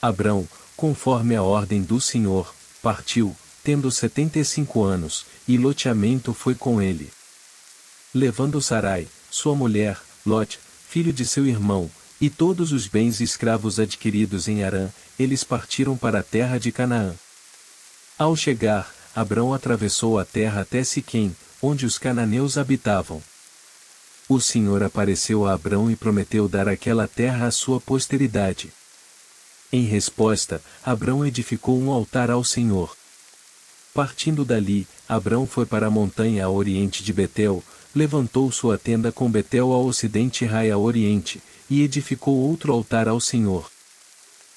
Abrão, conforme a ordem do Senhor, partiu, tendo 75 anos, e loteamento foi com ele. Levando Sarai, sua mulher, Lote, filho de seu irmão, e todos os bens e escravos adquiridos em Harã, eles partiram para a terra de Canaã. Ao chegar, Abrão atravessou a terra até Siquém, onde os cananeus habitavam. O Senhor apareceu a Abrão e prometeu dar aquela terra à sua posteridade. Em resposta, Abrão edificou um altar ao Senhor. Partindo dali, Abrão foi para a montanha a oriente de Betel, levantou sua tenda com Betel ao ocidente e Rai a oriente, e edificou outro altar ao Senhor.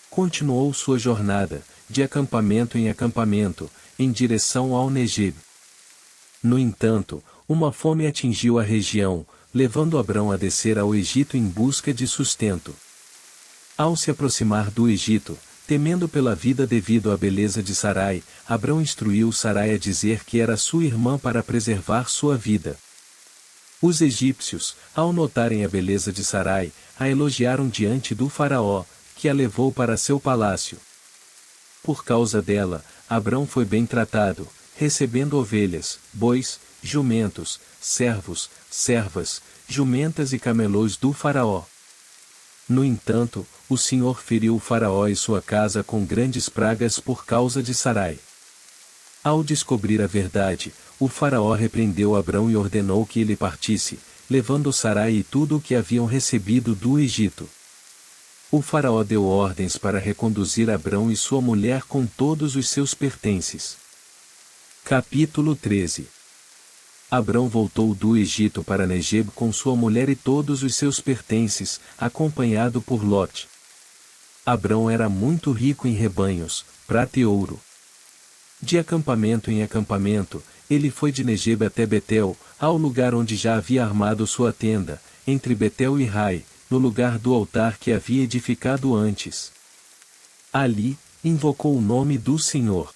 Continuou sua jornada, de acampamento em acampamento, em direção ao Negeb. No entanto, uma fome atingiu a região, levando Abrão a descer ao Egito em busca de sustento. Ao se aproximar do Egito, temendo pela vida devido à beleza de Sarai, Abrão instruiu Sarai a dizer que era sua irmã para preservar sua vida. Os egípcios, ao notarem a beleza de Sarai, a elogiaram diante do faraó, que a levou para seu palácio. Por causa dela, Abrão foi bem tratado, recebendo ovelhas, bois, jumentos, servos, servas, jumentas e camelôs do faraó. No entanto, o Senhor feriu o faraó e sua casa com grandes pragas por causa de Sarai. Ao descobrir a verdade, o faraó repreendeu Abrão e ordenou que ele partisse, levando Sarai e tudo o que haviam recebido do Egito. O faraó deu ordens para reconduzir Abrão e sua mulher com todos os seus pertences. Capítulo 13. Abrão voltou do Egito para Negeb com sua mulher e todos os seus pertences, acompanhado por Lote. Abrão era muito rico em rebanhos, prata e ouro. De acampamento em acampamento, ele foi de Negeb até Betel, ao lugar onde já havia armado sua tenda, entre Betel e Rai, no lugar do altar que havia edificado antes. Ali, invocou o nome do Senhor.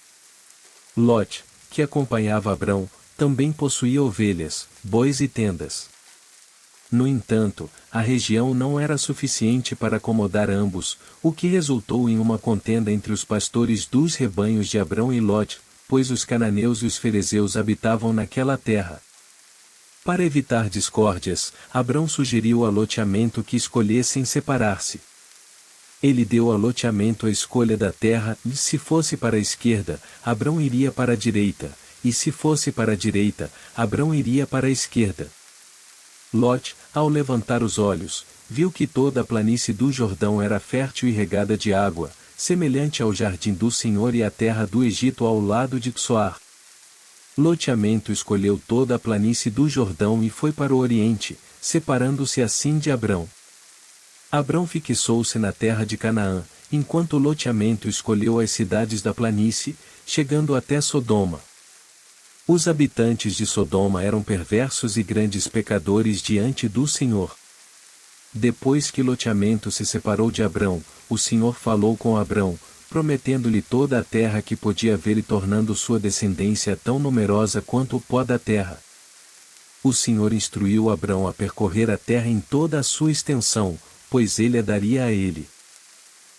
Lote, que acompanhava Abrão, também possuía ovelhas, bois e tendas. No entanto, a região não era suficiente para acomodar ambos, o que resultou em uma contenda entre os pastores dos rebanhos de Abrão e Lote, pois os cananeus e os ferezeus habitavam naquela terra. Para evitar discórdias, Abrão sugeriu a loteamento que escolhessem separar-se. Ele deu a loteamento a escolha da terra, e se fosse para a esquerda, Abrão iria para a direita, e se fosse para a direita, Abrão iria para a esquerda. Lote, ao levantar os olhos, viu que toda a planície do Jordão era fértil e regada de água, semelhante ao jardim do Senhor e à terra do Egito ao lado de Tsoar. Loteamento escolheu toda a planície do Jordão e foi para o oriente, separando-se assim de Abrão. Abrão fixou-se na terra de Canaã, enquanto Loteamento escolheu as cidades da planície, chegando até Sodoma. Os habitantes de Sodoma eram perversos e grandes pecadores diante do Senhor. Depois que Loteamento se separou de Abrão, o Senhor falou com Abrão, prometendo-lhe toda a terra que podia ver e tornando sua descendência tão numerosa quanto o pó da terra. O Senhor instruiu Abrão a percorrer a terra em toda a sua extensão, pois ele a daria a ele.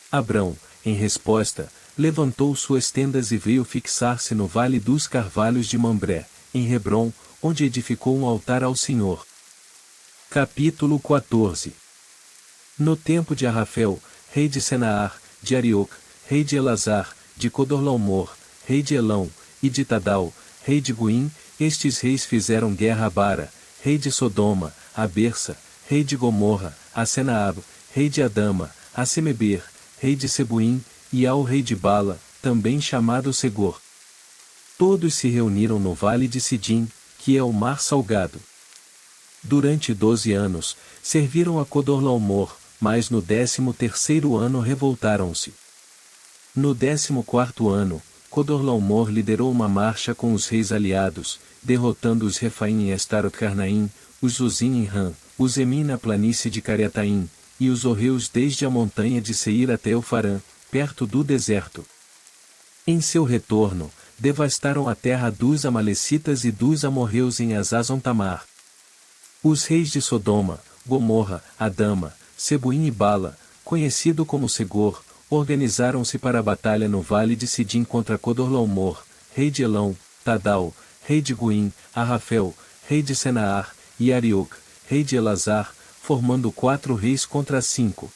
Abrão, em resposta, levantou suas tendas e veio fixar-se no vale dos carvalhos de Mambré, em Hebrom, onde edificou um altar ao Senhor. Capítulo 14. No tempo de Arrafel, rei de Senaar, de Arioc, rei de Elazar, de Codorlaomor, rei de Elão, e de Tadal, rei de Guim, estes reis fizeram guerra a Bara, rei de Sodoma, a Bersa, rei de Gomorra, a Senaab, rei de Adama, a Semeber, rei de Sebuim, e ao rei de Bala, também chamado Segor. Todos se reuniram no vale de Sidim, que é o mar salgado. Durante 12 anos, serviram a Codorlaomor, mas no 13º ano revoltaram-se. No 14º ano, Codorlaomor liderou uma marcha com os reis aliados, derrotando os Refaim em Estarot-Carnaim, os Uzim em Ram, os Emim na planície de Cariataim, e os Orreus desde a montanha de Seir até Eufarã, perto do deserto. Em seu retorno, devastaram a terra dos Amalecitas e dos Amorreus em Azazon-Tamar. Os reis de Sodoma, Gomorra, Adama, Sebuim e Bala, conhecido como Segor, organizaram-se para a batalha no vale de Sidim contra Codorlaomor, rei de Elão, Tadal, rei de Guim, Arrafel, rei de Senaar, e Arioc, rei de Elazar, formando 4 reis contra 5.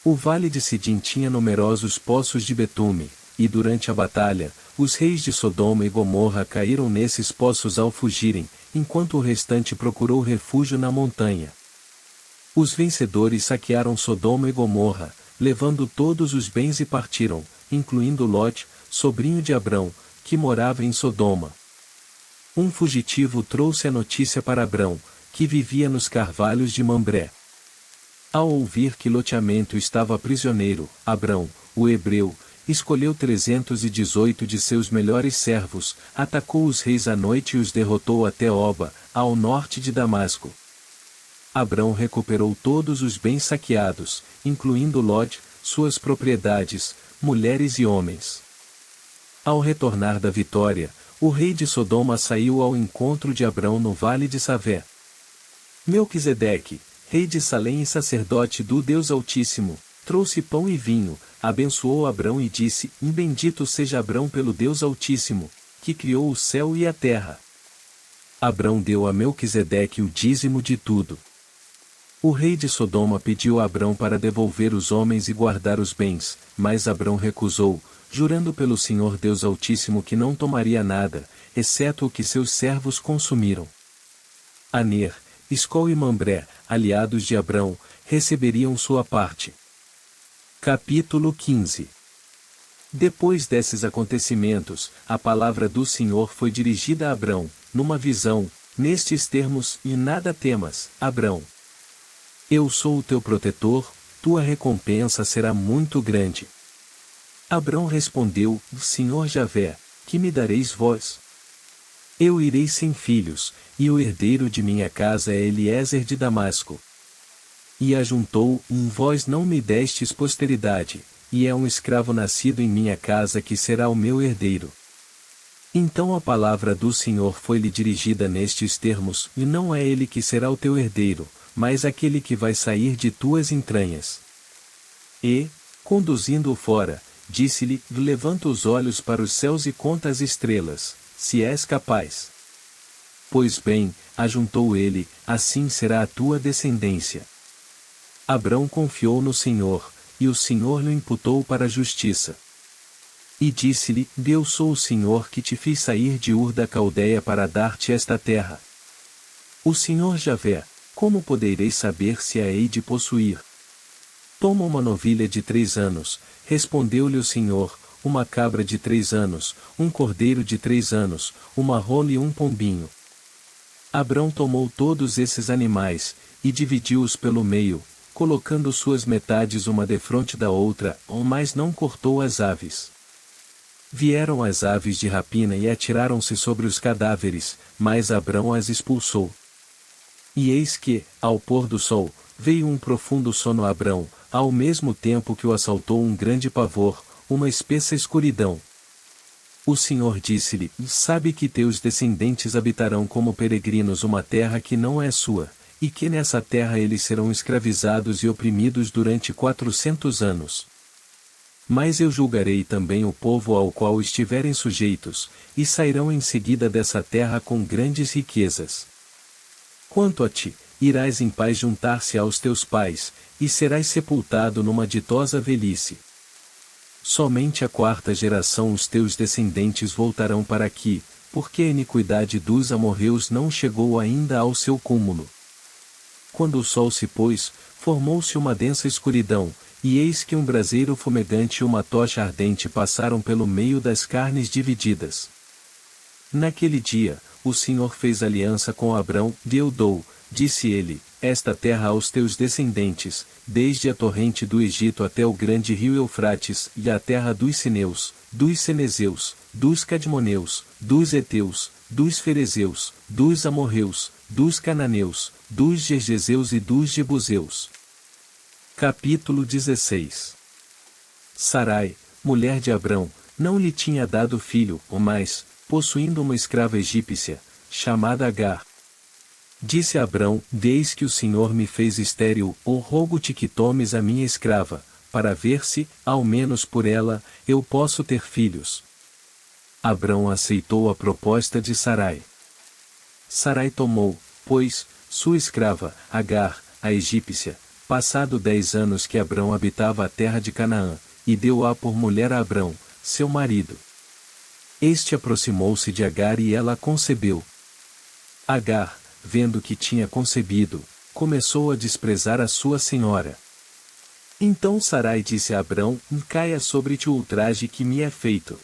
O vale de Sidim tinha numerosos poços de betume, e durante a batalha, os reis de Sodoma e Gomorra caíram nesses poços ao fugirem, enquanto o restante procurou refúgio na montanha. Os vencedores saquearam Sodoma e Gomorra, levando todos os bens e partiram, incluindo Lote, sobrinho de Abrão, que morava em Sodoma. Um fugitivo trouxe a notícia para Abrão, que vivia nos carvalhos de Mambré. Ao ouvir que loteamento estava prisioneiro, Abrão, o hebreu, escolheu 318 de seus melhores servos, atacou os reis à noite e os derrotou até Oba, ao norte de Damasco. Abrão recuperou todos os bens saqueados, incluindo Lod, suas propriedades, mulheres e homens. Ao retornar da vitória, o rei de Sodoma saiu ao encontro de Abrão no vale de Savé. Melquisedeque, rei de Salém e sacerdote do Deus Altíssimo, trouxe pão e vinho, abençoou Abrão e disse: Bendito seja Abrão pelo Deus Altíssimo, que criou o céu e a terra. Abrão deu a Melquisedeque o dízimo de tudo. O rei de Sodoma pediu a Abrão para devolver os homens e guardar os bens, mas Abrão recusou, jurando pelo Senhor Deus Altíssimo que não tomaria nada, exceto o que seus servos consumiram. Aner, Escol e Mambré, aliados de Abrão, receberiam sua parte. Capítulo 15. Depois desses acontecimentos, a palavra do Senhor foi dirigida a Abrão, numa visão, nestes termos: E nada temas, Abrão. Eu sou o teu protetor, tua recompensa será muito grande. Abrão respondeu: Senhor Javé, que me dareis vós? Eu irei sem filhos, e o herdeiro de minha casa é Eliezer de Damasco. E ajuntou: Vós não me destes posteridade, e é um escravo nascido em minha casa que será o meu herdeiro. Então a palavra do Senhor foi-lhe dirigida nestes termos: E não é ele que será o teu herdeiro, mas aquele que vai sair de tuas entranhas. E, conduzindo-o fora, disse-lhe: Levanta os olhos para os céus e conta as estrelas, se és capaz. Pois bem, ajuntou ele, assim será a tua descendência. Abrão confiou no Senhor, e o Senhor lhe imputou para a justiça. E disse-lhe: Eu sou o Senhor que te fiz sair de Ur da Caldeia para dar-te esta terra. O Senhor Javé, como poderei saber se a hei de possuir? Toma uma novilha de 3 anos, respondeu-lhe o Senhor, uma cabra de 3 anos, um cordeiro de 3 anos, uma rola e um pombinho. Abrão tomou todos esses animais, e dividiu-os pelo meio, colocando suas metades uma defronte da outra, mas não cortou as aves. Vieram as aves de rapina e atiraram-se sobre os cadáveres, mas Abrão as expulsou. E eis que, ao pôr do sol, veio um profundo sono a Abrão, ao mesmo tempo que o assaltou um grande pavor, uma espessa escuridão. O Senhor disse-lhe: Sabe que teus descendentes habitarão como peregrinos uma terra que não é sua, e que nessa terra eles serão escravizados e oprimidos durante 400 anos. Mas eu julgarei também o povo ao qual estiverem sujeitos, e sairão em seguida dessa terra com grandes riquezas. Quanto a ti, irás em paz juntar-se aos teus pais, e serás sepultado numa ditosa velhice. Somente a 4ª geração os teus descendentes voltarão para aqui, porque a iniquidade dos amorreus não chegou ainda ao seu cúmulo. Quando o sol se pôs, formou-se uma densa escuridão, e eis que um braseiro fumegante e uma tocha ardente passaram pelo meio das carnes divididas. Naquele dia, o Senhor fez aliança com Abrão: Eu dou, disse ele, esta terra aos teus descendentes, desde a torrente do Egito até o grande rio Eufrates, e a terra dos Sineus, dos Cenezeus, dos Cadmoneus, dos Heteus, dos Ferezeus, dos Amorreus, dos Cananeus, dos Gergeseus e dos Jebuseus. Capítulo 16. Sarai, mulher de Abrão, não lhe tinha dado filho, mas, possuindo uma escrava egípcia, chamada Agar. Disse a Abrão: Eis que o Senhor me fez estéril, rogo-te que tomes a minha escrava, para ver se, ao menos por ela, eu posso ter filhos. Abrão aceitou a proposta de Sarai. Sarai tomou, pois, sua escrava, Agar, a egípcia, passado 10 anos que Abrão habitava a terra de Canaã, e deu-a por mulher a Abrão, seu marido. Este aproximou-se de Agar e ela concebeu. Agar, vendo que tinha concebido, começou a desprezar a sua senhora. Então Sarai disse a Abrão: Caia sobre-te o ultraje que me é feito.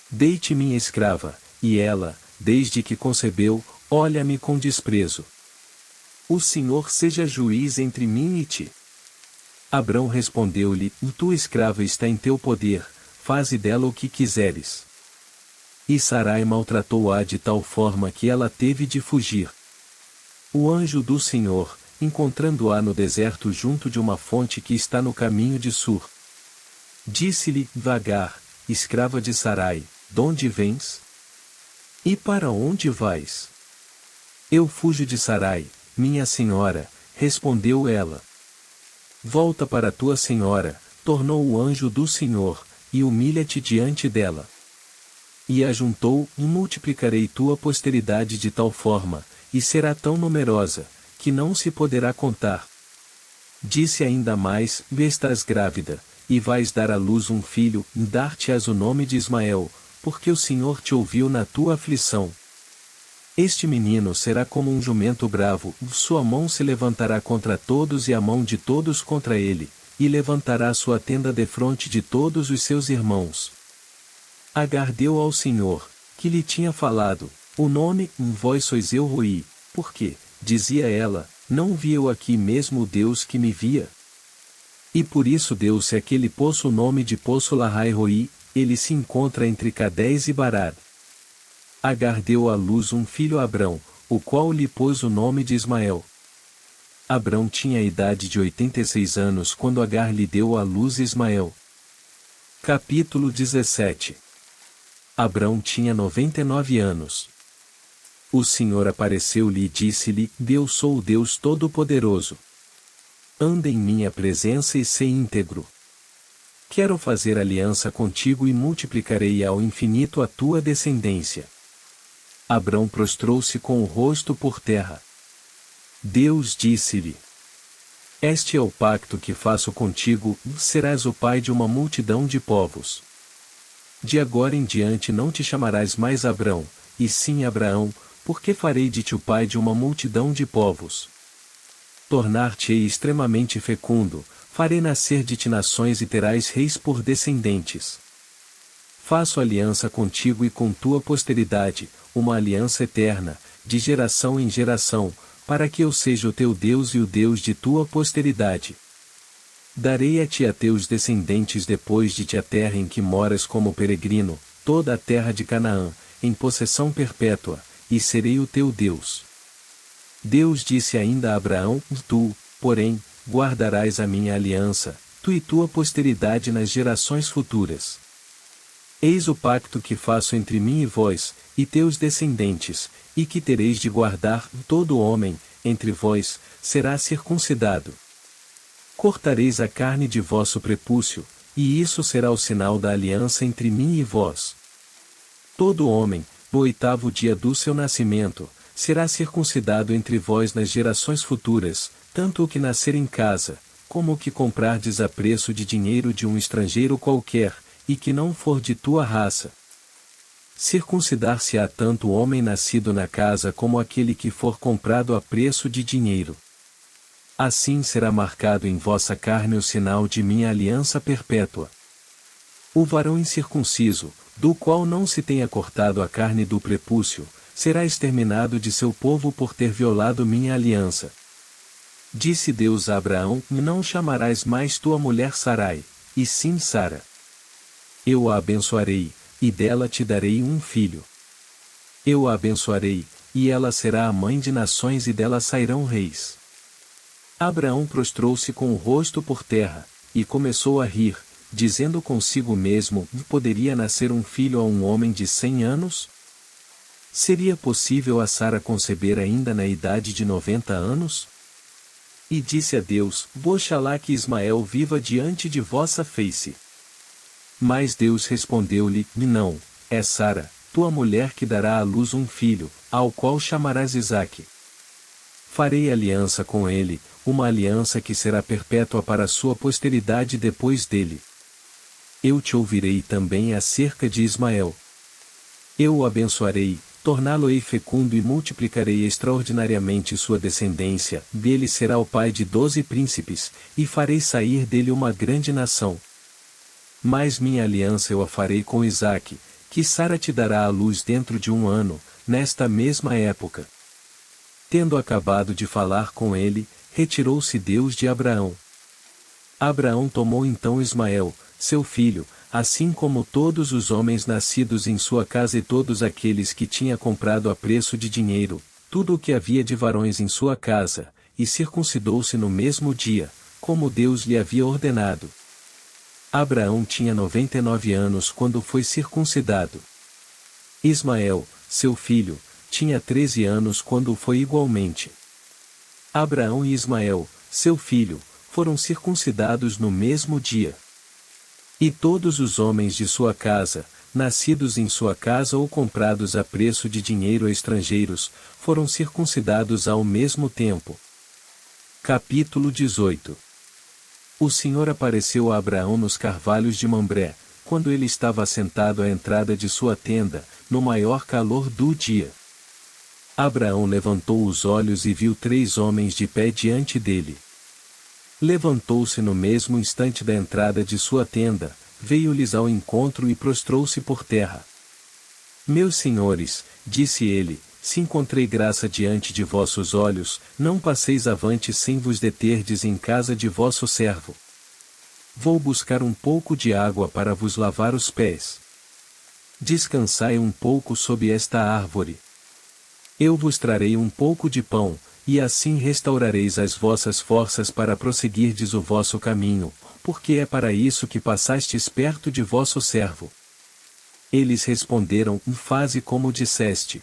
Dei-te minha escrava, e ela, desde que concebeu, olha-me com desprezo. O Senhor seja juiz entre mim e ti. Abrão respondeu-lhe: tua escrava está em teu poder, faze dela o que quiseres. E Sarai maltratou-a de tal forma que ela teve de fugir. O anjo do Senhor, encontrando-a no deserto junto de uma fonte que está no caminho de Sur, disse-lhe: Agar, escrava de Sarai, donde vens? E para onde vais? Eu fujo de Sarai, minha senhora, respondeu ela. Volta para tua senhora, tornou o anjo do Senhor, e humilha-te diante dela. E ajuntou: e multiplicarei tua posteridade de tal forma, e será tão numerosa, que não se poderá contar. Disse ainda mais: estás grávida, e vais dar à luz um filho, e dar-te-ás o nome de Ismael, porque o Senhor te ouviu na tua aflição. Este menino será como um jumento bravo, sua mão se levantará contra todos e a mão de todos contra ele, e levantará sua tenda defronte de todos os seus irmãos. Agar deu ao Senhor, que lhe tinha falado, o nome: vós sois eu Roi, porque, dizia ela, não vi eu aqui mesmo o Deus que me via? E por isso deu-se aquele poço o nome de Poço Lahai Roi, ele se encontra entre Cadés e Barad. Agar deu à luz um filho a Abrão, o qual lhe pôs o nome de Ismael. Abrão tinha a idade de 86 anos quando Agar lhe deu à luz Ismael. Capítulo 17. Abrão tinha 99 anos. O Senhor apareceu-lhe e disse-lhe: eu sou o Deus Todo-Poderoso. Anda em minha presença e sê íntegro. Quero fazer aliança contigo e multiplicarei ao infinito a tua descendência. Abrão prostrou-se com o rosto por terra. Deus disse-lhe: este é o pacto que faço contigo: serás o pai de uma multidão de povos. De agora em diante não te chamarás mais Abrão, e sim Abraão, porque farei de ti o pai de uma multidão de povos. Tornar-te-ei extremamente fecundo, farei nascer de ti nações e terás reis por descendentes. Faço aliança contigo e com tua posteridade, uma aliança eterna, de geração em geração, para que eu seja o teu Deus e o Deus de tua posteridade. Darei a ti e a teus descendentes depois de ti a terra em que moras como peregrino, toda a terra de Canaã, em possessão perpétua, e serei o teu Deus. Deus disse ainda a Abraão: tu, porém, guardarás a minha aliança, tu e tua posteridade nas gerações futuras. Eis o pacto que faço entre mim e vós, e teus descendentes, e que tereis de guardar: todo homem, entre vós, será circuncidado. Cortareis a carne de vosso prepúcio, e isso será o sinal da aliança entre mim e vós. Todo homem, no 8º dia do seu nascimento, será circuncidado entre vós nas gerações futuras, tanto o que nascer em casa, como o que comprardes a preço de dinheiro de um estrangeiro qualquer, e que não for de tua raça. Circuncidar-se-á tanto o homem nascido na casa como aquele que for comprado a preço de dinheiro. Assim será marcado em vossa carne o sinal de minha aliança perpétua. O varão incircunciso, do qual não se tenha cortado a carne do prepúcio, será exterminado de seu povo por ter violado minha aliança. Disse Deus a Abraão: não chamarás mais tua mulher Sarai, e sim Sara. Eu a abençoarei, e dela te darei um filho. Eu a abençoarei, e ela será a mãe de nações e dela sairão reis. Abraão prostrou-se com o rosto por terra, e começou a rir, dizendo consigo mesmo: poderia nascer um filho a um homem de 100 anos? Seria possível a Sara conceber ainda na idade de 90 anos? E disse a Deus: oxalá que Ismael viva diante de vossa face. Mas Deus respondeu-lhe: não, é Sara, tua mulher, que dará à luz um filho, ao qual chamarás Isaque. Farei aliança com ele, uma aliança que será perpétua para a sua posteridade depois dele. Eu te ouvirei também acerca de Ismael. Eu o abençoarei, torná-lo-ei fecundo e multiplicarei extraordinariamente sua descendência, dele será o pai de 12 príncipes, e farei sair dele uma grande nação. Mas minha aliança eu a farei com Isaque, que Sara te dará à luz dentro de 1 ano, nesta mesma época. Tendo acabado de falar com ele, retirou-se Deus de Abraão. Abraão tomou então Ismael, seu filho, assim como todos os homens nascidos em sua casa e todos aqueles que tinha comprado a preço de dinheiro, tudo o que havia de varões em sua casa, e circuncidou-se no mesmo dia, como Deus lhe havia ordenado. Abraão tinha 99 anos quando foi circuncidado. Ismael, seu filho, tinha 13 anos quando foi igualmente. Abraão e Ismael, seu filho, foram circuncidados no mesmo dia. E todos os homens de sua casa, nascidos em sua casa ou comprados a preço de dinheiro a estrangeiros, foram circuncidados ao mesmo tempo. Capítulo 18. O Senhor apareceu a Abraão nos carvalhos de Mambré, quando ele estava assentado à entrada de sua tenda, no maior calor do dia. Abraão levantou os olhos e viu 3 homens de pé diante dele. Levantou-se no mesmo instante da entrada de sua tenda, veio-lhes ao encontro e prostrou-se por terra. Meus senhores, disse ele, se encontrei graça diante de vossos olhos, não passeis avante sem vos deterdes em casa de vosso servo. Vou buscar um pouco de água para vos lavar os pés. Descansai um pouco sob esta árvore. Eu vos trarei um pouco de pão, e assim restaurareis as vossas forças para prosseguirdes o vosso caminho, porque é para isso que passastes perto de vosso servo. Eles responderam, faze como disseste.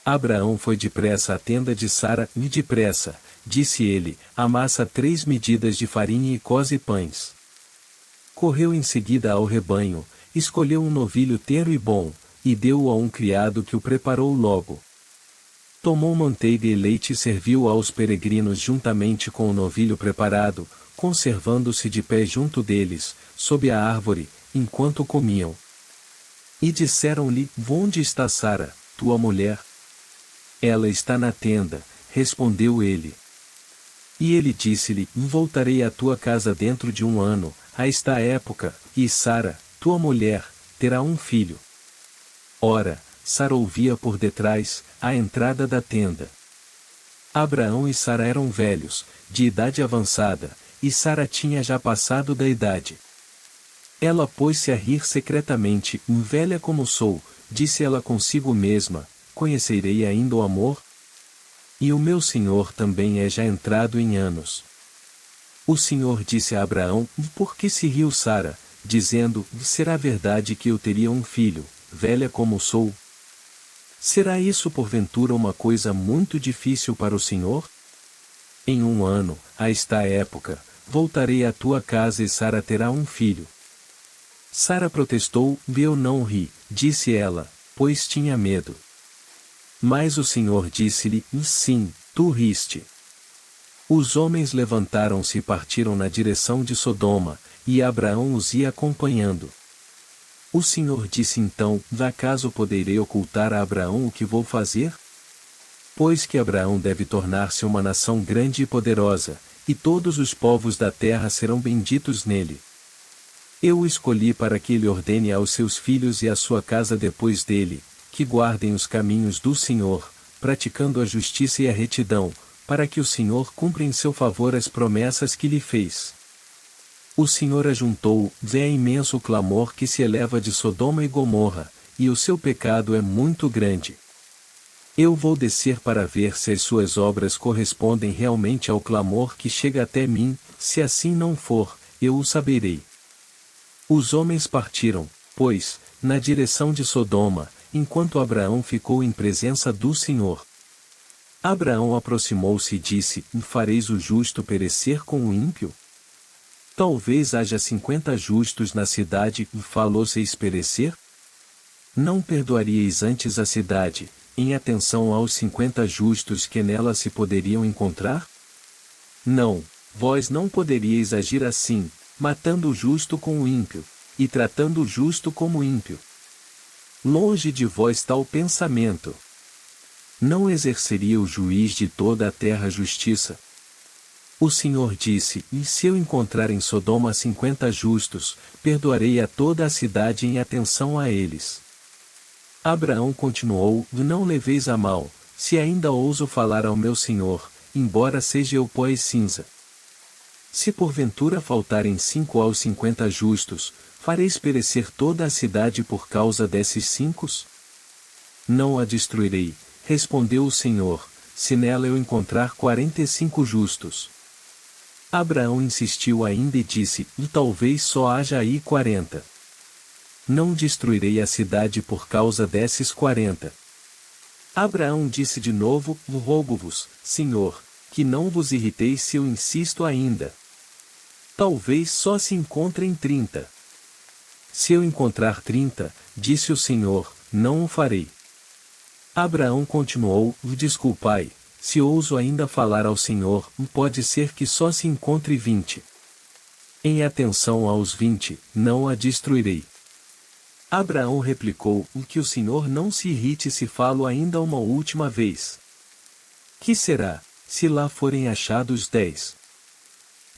Abraão foi depressa à tenda de Sara, e depressa, disse ele, amassa 3 medidas de farinha e coze pães. Correu em seguida ao rebanho, escolheu um novilho tenro e bom, e deu-o a um criado que o preparou logo. Tomou manteiga e leite e serviu aos peregrinos juntamente com o novilho preparado, conservando-se de pé junto deles, sob a árvore, enquanto comiam. E disseram-lhe, onde está Sara, tua mulher? Ela está na tenda, respondeu ele. E ele disse-lhe, voltarei à tua casa dentro de 1 ano, a esta época, e Sara, tua mulher, terá um filho. Ora, Sara ouvia por detrás, à entrada da tenda. Abraão e Sara eram velhos, de idade avançada, e Sara tinha já passado da idade. Ela pôs-se a rir secretamente, velha como sou, disse ela consigo mesma, conhecerei ainda o amor? E o meu senhor também é já entrado em anos. O Senhor disse a Abraão, por que se riu Sara, dizendo, será verdade que eu teria um filho, velha como sou? Será isso porventura uma coisa muito difícil para o Senhor? Em 1 ano, a esta época, voltarei à tua casa e Sara terá um filho. Sara protestou, eu não ri, disse ela, pois tinha medo. Mas o Senhor disse-lhe, sim, tu riste. Os homens levantaram-se e partiram na direção de Sodoma, e Abraão os ia acompanhando. O Senhor disse então, acaso poderei ocultar a Abraão o que vou fazer? Pois que Abraão deve tornar-se uma nação grande e poderosa, e todos os povos da terra serão benditos nele. Eu o escolhi para que ele ordene aos seus filhos e à sua casa depois dele, que guardem os caminhos do Senhor, praticando a justiça e a retidão, para que o Senhor cumpra em seu favor as promessas que lhe fez. O Senhor ajuntou, é imenso o clamor que se eleva de Sodoma e Gomorra, e o seu pecado é muito grande. Eu vou descer para ver se as suas obras correspondem realmente ao clamor que chega até mim, se assim não for, eu o saberei. Os homens partiram, pois, na direção de Sodoma, enquanto Abraão ficou em presença do Senhor. Abraão aproximou-se e disse, fareis o justo perecer com o ímpio? Talvez haja 50 justos na cidade, falou-seis perecer? Não perdoaríeis antes a cidade, em atenção aos 50 justos que nela se poderiam encontrar? Não, vós não poderíeis agir assim, matando o justo com o ímpio, e tratando o justo como ímpio. Longe de vós tal pensamento. Não exerceria o juiz de toda a terra justiça? O Senhor disse, e se eu encontrar em Sodoma 50 justos, perdoarei a toda a cidade em atenção a eles. Abraão continuou, não leveis a mal, se ainda ouso falar ao meu senhor, embora seja eu pó e cinza. Se porventura faltarem 5 aos 50 justos, fareis perecer toda a cidade por causa desses 5? Não a destruirei, respondeu o Senhor, se nela eu encontrar 45 justos. Abraão insistiu ainda e disse, talvez só haja aí 40. Não destruirei a cidade por causa desses 40. Abraão disse de novo, rogo-vos, Senhor, que não vos irriteis se eu insisto ainda. Talvez só se encontrem 30. Se eu encontrar 30, disse o Senhor, não o farei. Abraão continuou, desculpai, se ouso ainda falar ao Senhor, pode ser que só se encontre 20. Em atenção aos 20, não a destruirei. Abraão replicou, que o Senhor não se irrite se falo ainda uma última vez. Que será, se lá forem achados 10?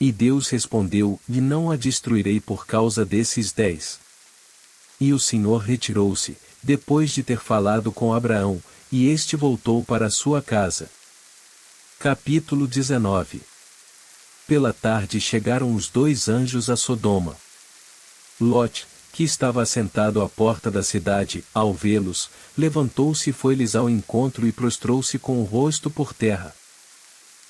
E Deus respondeu, e não a destruirei por causa desses 10. E o Senhor retirou-se, depois de ter falado com Abraão, e este voltou para sua casa. Capítulo 19. Pela tarde chegaram os 2 anjos a Sodoma. Lote, que estava assentado à porta da cidade, ao vê-los, levantou-se e foi-lhes ao encontro e prostrou-se com o rosto por terra.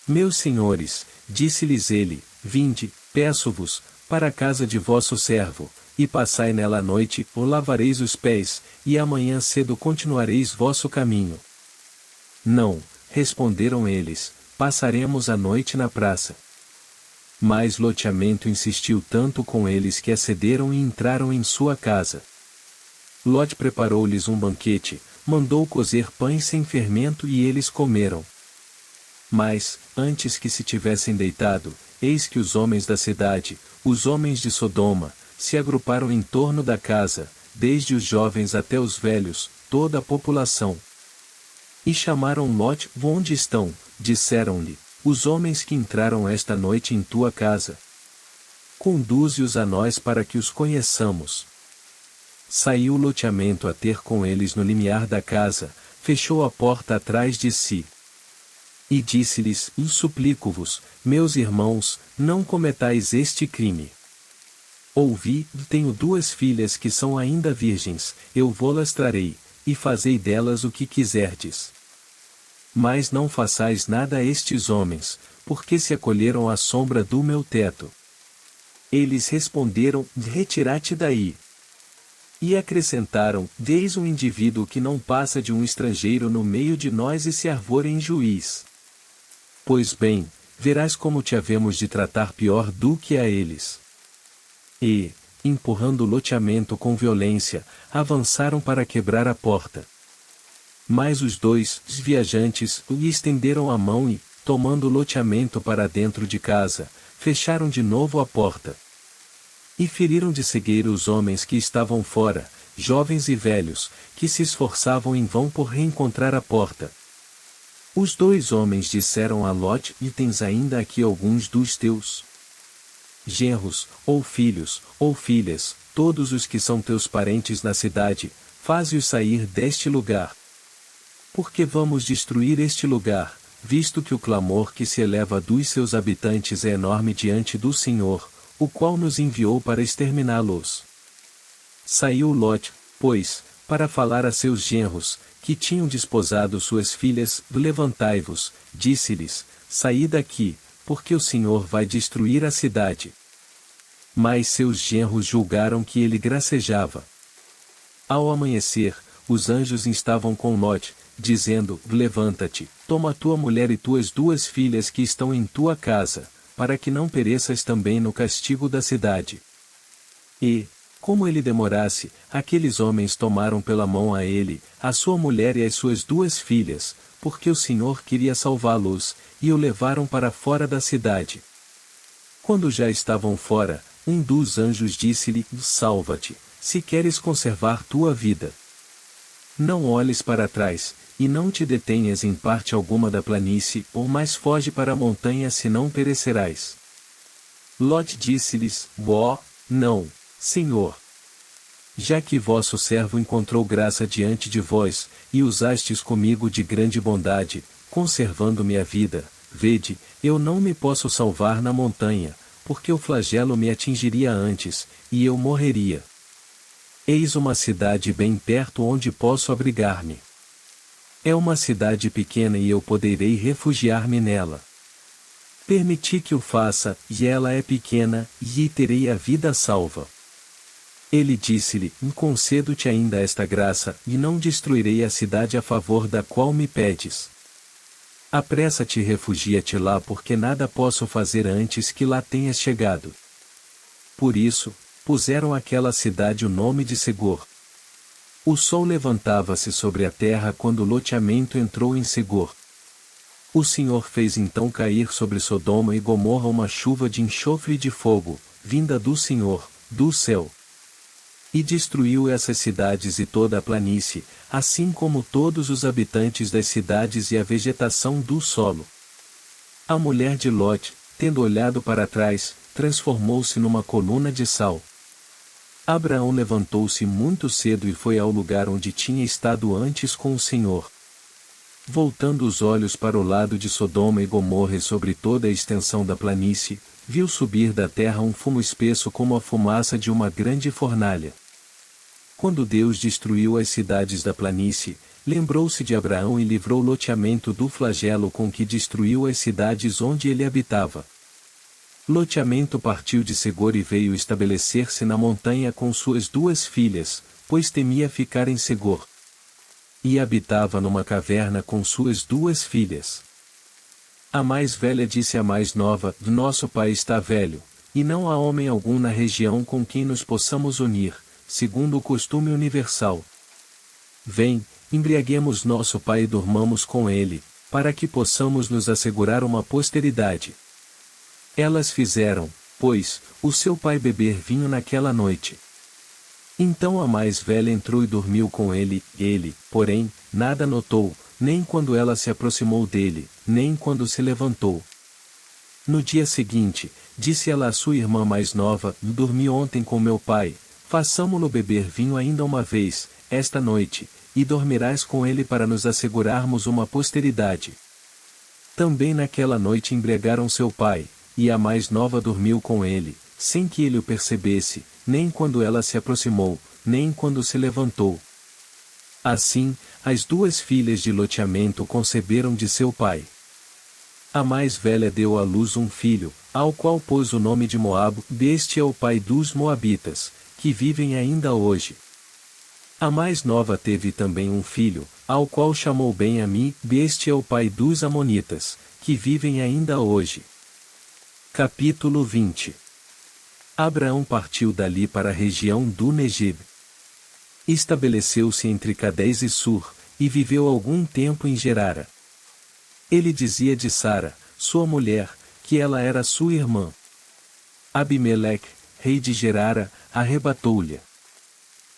Meus senhores, disse-lhes ele, vinde, peço-vos, para a casa de vosso servo, e passai nela a noite, ou lavareis os pés, e amanhã cedo continuareis vosso caminho. Não, responderam eles, passaremos a noite na praça. Mas loteamento insistiu tanto com eles que acederam e entraram em sua casa. Lote preparou-lhes um banquete, mandou cozer pães sem fermento e eles comeram. Mas, antes que se tivessem deitado, eis que os homens da cidade, os homens de Sodoma, se agruparam em torno da casa, desde os jovens até os velhos, toda a população. E chamaram Lote, onde estão, disseram-lhe, os homens que entraram esta noite em tua casa. Conduze-os a nós para que os conheçamos. Saiu o loteamento a ter com eles no limiar da casa, fechou a porta atrás de si. E disse-lhes, suplico-vos, meus irmãos, não cometais este crime. Ouvi, tenho 2 filhas que são ainda virgens, eu vô-las trarei, e fazei delas o que quiserdes. Mas não façais nada a estes homens, porque se acolheram à sombra do meu teto. Eles responderam, retira-te daí. E acrescentaram, eis um indivíduo que não passa de um estrangeiro no meio de nós e se arvora em juiz. Pois bem, verás como te havemos de tratar pior do que a eles. E, empurrando o loteamento com violência, avançaram para quebrar a porta. Mas os 2 viajantes lhe estenderam a mão e, tomando o loteamento para dentro de casa, fecharam de novo a porta. E feriram de cegueira os homens que estavam fora, jovens e velhos, que se esforçavam em vão por reencontrar a porta. Os 2 homens disseram a Lote, e tens ainda aqui alguns dos teus genros, ou filhos, ou filhas, todos os que são teus parentes na cidade, faze-os sair deste lugar. Porque vamos destruir este lugar, visto que o clamor que se eleva dos seus habitantes é enorme diante do Senhor, o qual nos enviou para exterminá-los. Saiu Lote, pois, para falar a seus genros, que tinham desposado suas filhas, levantai-vos, disse-lhes, saí daqui, porque o Senhor vai destruir a cidade. Mas seus genros julgaram que ele gracejava. Ao amanhecer, os anjos estavam com Lote, dizendo, levanta-te, toma tua mulher e tuas 2 filhas que estão em tua casa, para que não pereças também no castigo da cidade. E, como ele demorasse, aqueles homens tomaram pela mão a ele, a sua mulher e as suas 2 filhas, porque o Senhor queria salvá-los, e o levaram para fora da cidade. Quando já estavam fora, um dos anjos disse-lhe, salva-te, se queres conservar tua vida. Não olhes para trás, e não te detenhas em parte alguma da planície, ou mais foge para a montanha senão perecerás. Lote disse-lhes, não, Senhor. Já que vosso servo encontrou graça diante de vós, e usastes comigo de grande bondade, conservando-me a vida, vede, eu não me posso salvar na montanha, porque o flagelo me atingiria antes, e eu morreria. Eis uma cidade bem perto onde posso abrigar-me. É uma cidade pequena e eu poderei refugiar-me nela. Permiti que o faça, e ela é pequena, e terei a vida salva. Ele disse-lhe: concedo-te ainda esta graça, e não destruirei a cidade a favor da qual me pedes. Apressa-te e refugia-te lá, porque nada posso fazer antes que lá tenhas chegado. Por isso, puseram àquela cidade o nome de Segor. O sol levantava-se sobre a terra quando o loteamento entrou em Segor. O Senhor fez então cair sobre Sodoma e Gomorra uma chuva de enxofre e de fogo, vinda do Senhor, do céu. E destruiu essas cidades e toda a planície, assim como todos os habitantes das cidades e a vegetação do solo. A mulher de Lot, tendo olhado para trás, transformou-se numa coluna de sal. Abraão levantou-se muito cedo e foi ao lugar onde tinha estado antes com o Senhor. Voltando os olhos para o lado de Sodoma e Gomorra e sobre toda a extensão da planície, viu subir da terra um fumo espesso como a fumaça de uma grande fornalha. Quando Deus destruiu as cidades da planície, lembrou-se de Abraão e livrou o loteamento do flagelo com que destruiu as cidades onde ele habitava. Loteamento partiu de Segor e veio estabelecer-se na montanha com suas 2 filhas, pois temia ficar em Segor. E habitava numa caverna com suas 2 filhas. A mais velha disse à mais nova: nosso pai está velho, e não há homem algum na região com quem nos possamos unir, segundo o costume universal. Vem, embriaguemos nosso pai e dormamos com ele, para que possamos nos assegurar uma posteridade. Elas fizeram, pois, o seu pai beber vinho naquela noite. Então a mais velha entrou e dormiu com ele, porém, nada notou, nem quando ela se aproximou dele, nem quando se levantou. No dia seguinte, disse ela à sua irmã mais nova: dormi ontem com meu pai, façamo-lo beber vinho ainda uma vez, esta noite, e dormirás com ele para nos assegurarmos uma posteridade. Também naquela noite embriagaram seu pai, e a mais nova dormiu com ele, sem que ele o percebesse, nem quando ela se aproximou, nem quando se levantou. Assim, as 2 filhas de loteamento conceberam de seu pai. A mais velha deu à luz um filho, ao qual pôs o nome de Moabe. Este é o pai dos Moabitas, que vivem ainda hoje. A mais nova teve também um filho, ao qual chamou Ben-Ami. Este é o pai dos Amonitas, que vivem ainda hoje. Capítulo 20. Abraão partiu dali para a região do Negeb. Estabeleceu-se entre Cadés e Sur, e viveu algum tempo em Gerara. Ele dizia de Sara, sua mulher, que ela era sua irmã. Abimeleque, rei de Gerara, arrebatou-lhe.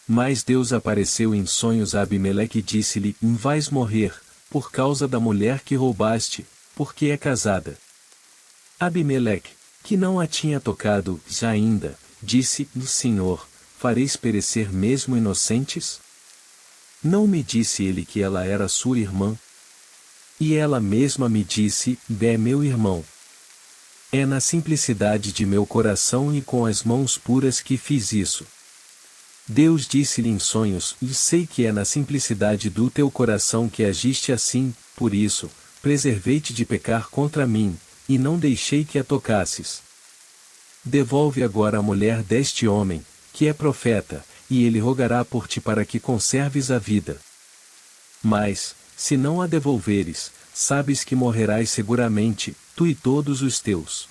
Mas Deus apareceu em sonhos a Abimeleque e disse-lhe: vais morrer, por causa da mulher que roubaste, porque é casada. Abimeleque, que não a tinha tocado já ainda, disse: Senhor, fareis perecer mesmo inocentes? Não me disse ele que ela era sua irmã? E ela mesma me disse: é meu irmão. É na simplicidade de meu coração e com as mãos puras que fiz isso. Deus disse-lhe em sonhos: e sei que é na simplicidade do teu coração que agiste assim, por isso, preservei-te de pecar contra mim, e não deixei que a tocasses. Devolve agora a mulher deste homem, que é profeta, e ele rogará por ti para que conserves a vida. Mas, se não a devolveres, sabes que morrerás seguramente, tu e todos os teus.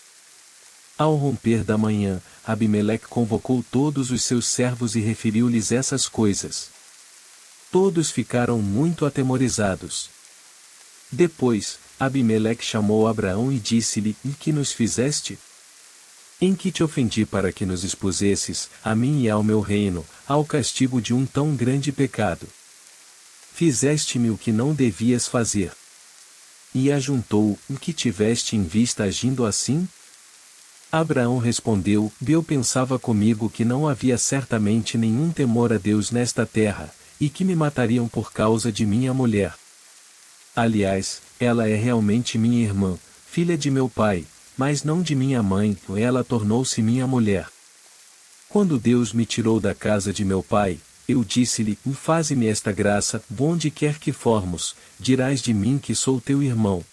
Ao romper da manhã, Abimeleque convocou todos os seus servos e referiu-lhes essas coisas. Todos ficaram muito atemorizados. Depois, Abimeleque chamou Abraão e disse-lhe: e que nos fizeste? Em que te ofendi para que nos expusesses, a mim e ao meu reino, ao castigo de um tão grande pecado? Fizeste-me o que não devias fazer. E ajuntou: o que tiveste em vista agindo assim? Abraão respondeu: Eu pensava comigo que não havia certamente nenhum temor a Deus nesta terra, e que me matariam por causa de minha mulher. Aliás, ela é realmente minha irmã, filha de meu pai, mas não de minha mãe, ela tornou-se minha mulher. Quando Deus me tirou da casa de meu pai, eu disse-lhe: Faze-me esta graça, onde quer que formos, dirás de mim que sou teu irmão.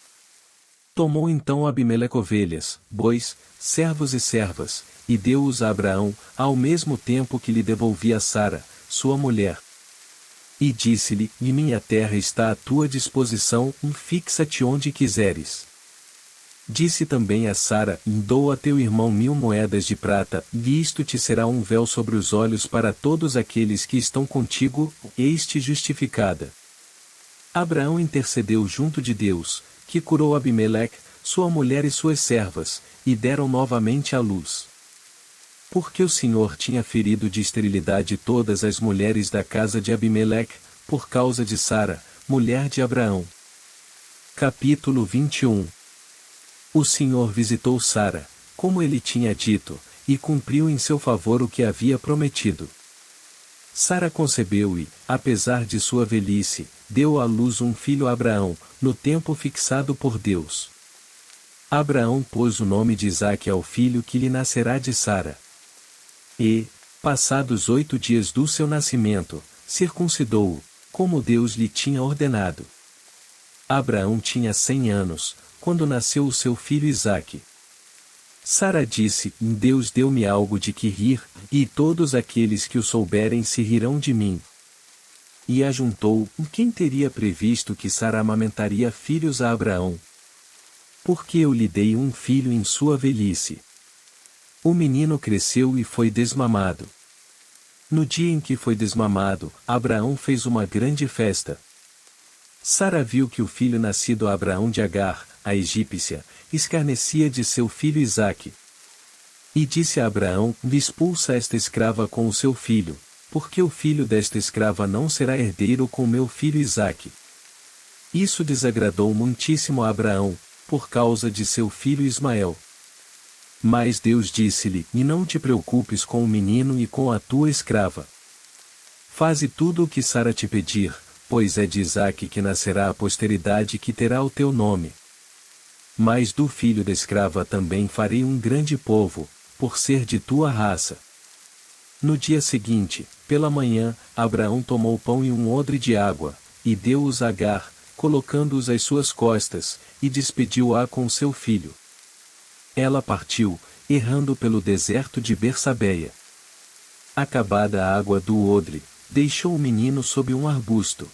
Tomou então Abimeleque ovelhas, bois, servos e servas, e deu-os a Abraão, ao mesmo tempo que lhe devolvia Sara, sua mulher. E disse-lhe: Minha terra está à tua disposição, fixa-te onde quiseres. Disse também a Sara: Dou a teu irmão 1000 moedas de prata, e isto te será um véu sobre os olhos para todos aqueles que estão contigo, eis-te justificada. Abraão intercedeu junto de Deus, que curou Abimeleque, sua mulher e suas servas, e deram novamente à luz. Porque o Senhor tinha ferido de esterilidade todas as mulheres da casa de Abimeleque, por causa de Sara, mulher de Abraão. Capítulo 21. O Senhor visitou Sara, como ele tinha dito, e cumpriu em seu favor o que havia prometido. Sara concebeu e, apesar de sua velhice, deu à luz um filho a Abraão, no tempo fixado por Deus. Abraão pôs o nome de Isaque ao filho que lhe nascerá de Sara. E, passados 8 dias do seu nascimento, circuncidou-o, como Deus lhe tinha ordenado. Abraão tinha 100 anos, quando nasceu o seu filho Isaque. Sara disse: Deus deu-me algo de que rir, e todos aqueles que o souberem se rirão de mim. E ajuntou: Quem teria previsto que Sara amamentaria filhos a Abraão? Porque eu lhe dei um filho em sua velhice. O menino cresceu e foi desmamado. No dia em que foi desmamado, Abraão fez uma grande festa. Sara viu que o filho nascido a Abraão de Agar, a egípcia, escarnecia de seu filho Isaque. E disse a Abraão: Expulsa esta escrava com o seu filho, porque o filho desta escrava não será herdeiro com meu filho Isaque. Isso desagradou muitíssimo a Abraão, por causa de seu filho Ismael. Mas Deus disse-lhe: Não te preocupes com o menino e com a tua escrava. Faze tudo o que Sara te pedir, pois é de Isaque que nascerá a posteridade que terá o teu nome. Mas do filho da escrava também farei um grande povo, por ser de tua raça. No dia seguinte, pela manhã, Abraão tomou pão e um odre de água, e deu-os a Agar, colocando-os às suas costas, e despediu-a com seu filho. Ela partiu, errando pelo deserto de Bersabeia. Acabada a água do odre, deixou o menino sob um arbusto.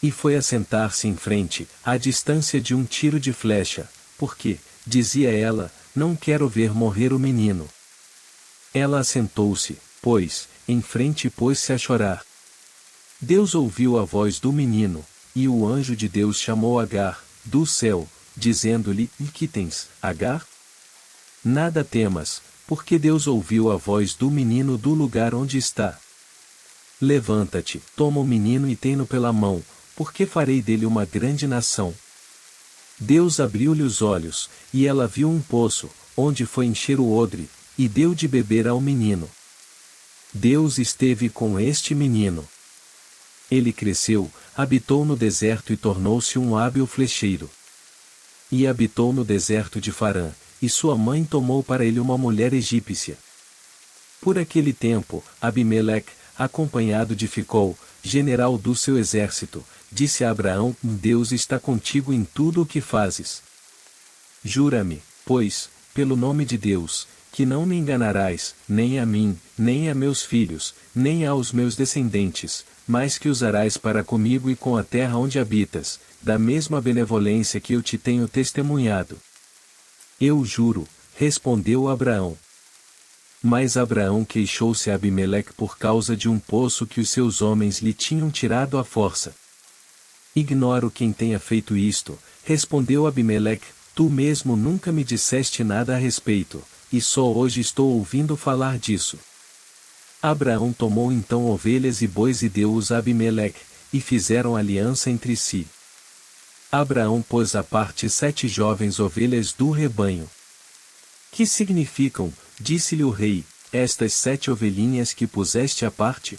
E foi assentar-se em frente, à distância de um tiro de flecha, porque, dizia ela, não quero ver morrer o menino. Ela assentou-se, pois, em frente e pôs-se a chorar. Deus ouviu a voz do menino, e o anjo de Deus chamou Agar, do céu, dizendo-lhe: Que tens, Agar? Nada temas, porque Deus ouviu a voz do menino do lugar onde está. Levanta-te, toma o menino e tem-no pela mão, porque farei dele uma grande nação. Deus abriu-lhe os olhos, e ela viu um poço, onde foi encher o odre, e deu de beber ao menino. Deus esteve com este menino. Ele cresceu, habitou no deserto e tornou-se um hábil flecheiro. E habitou no deserto de Farã, e sua mãe tomou para ele uma mulher egípcia. Por aquele tempo, Abimeleque, acompanhado de Ficol, general do seu exército, disse a Abraão: Deus está contigo em tudo o que fazes. Jura-me, pois, pelo nome de Deus, que não me enganarás, nem a mim, nem a meus filhos, nem aos meus descendentes, mas que usarás para comigo e com a terra onde habitas, da mesma benevolência que eu te tenho testemunhado. Eu juro, respondeu Abraão. Mas Abraão queixou-se a Abimeleque por causa de um poço que os seus homens lhe tinham tirado à força. Ignoro quem tenha feito isto, respondeu Abimeleque, tu mesmo nunca me disseste nada a respeito, e só hoje estou ouvindo falar disso. Abraão tomou então ovelhas e bois e deu-os a Abimeleque, e fizeram aliança entre si. Abraão pôs à parte 7 jovens ovelhas do rebanho. Que significam, disse-lhe o rei, estas 7 ovelhinhas que puseste à parte?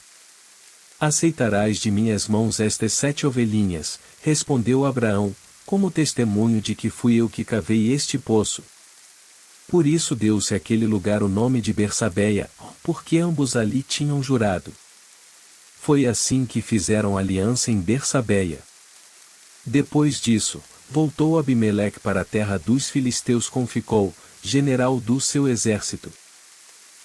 Aceitarás de minhas mãos estas 7 ovelhinhas, respondeu Abraão, como testemunho de que fui eu que cavei este poço. Por isso deu-se àquele lugar o nome de Bersabeia, porque ambos ali tinham jurado. Foi assim que fizeram aliança em Bersabeia. Depois disso, voltou Abimeleque para a terra dos filisteus com Ficol, general do seu exército.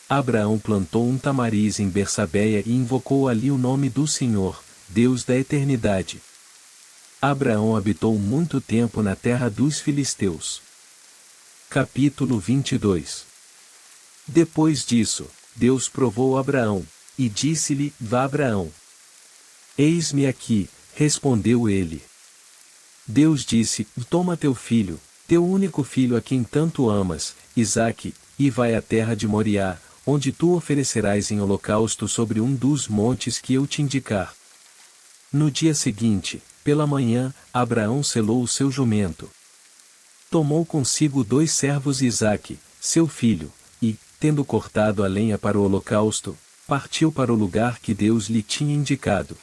Abraão plantou um tamariz em Bersabeia e invocou ali o nome do Senhor, Deus da eternidade. Abraão habitou muito tempo na terra dos filisteus. Capítulo 22. Depois disso, Deus provou Abraão, e disse-lhe: Vá, Abraão. Eis-me aqui, respondeu ele. Deus disse: Toma teu filho, teu único filho a quem tanto amas, Isaque, e vai à terra de Moriá, onde tu oferecerás em holocausto sobre um dos montes que eu te indicar. No dia seguinte, pela manhã, Abraão selou o seu jumento. Tomou consigo 2 servos Isaque, seu filho, e, tendo cortado a lenha para o holocausto, partiu para o lugar que Deus lhe tinha indicado.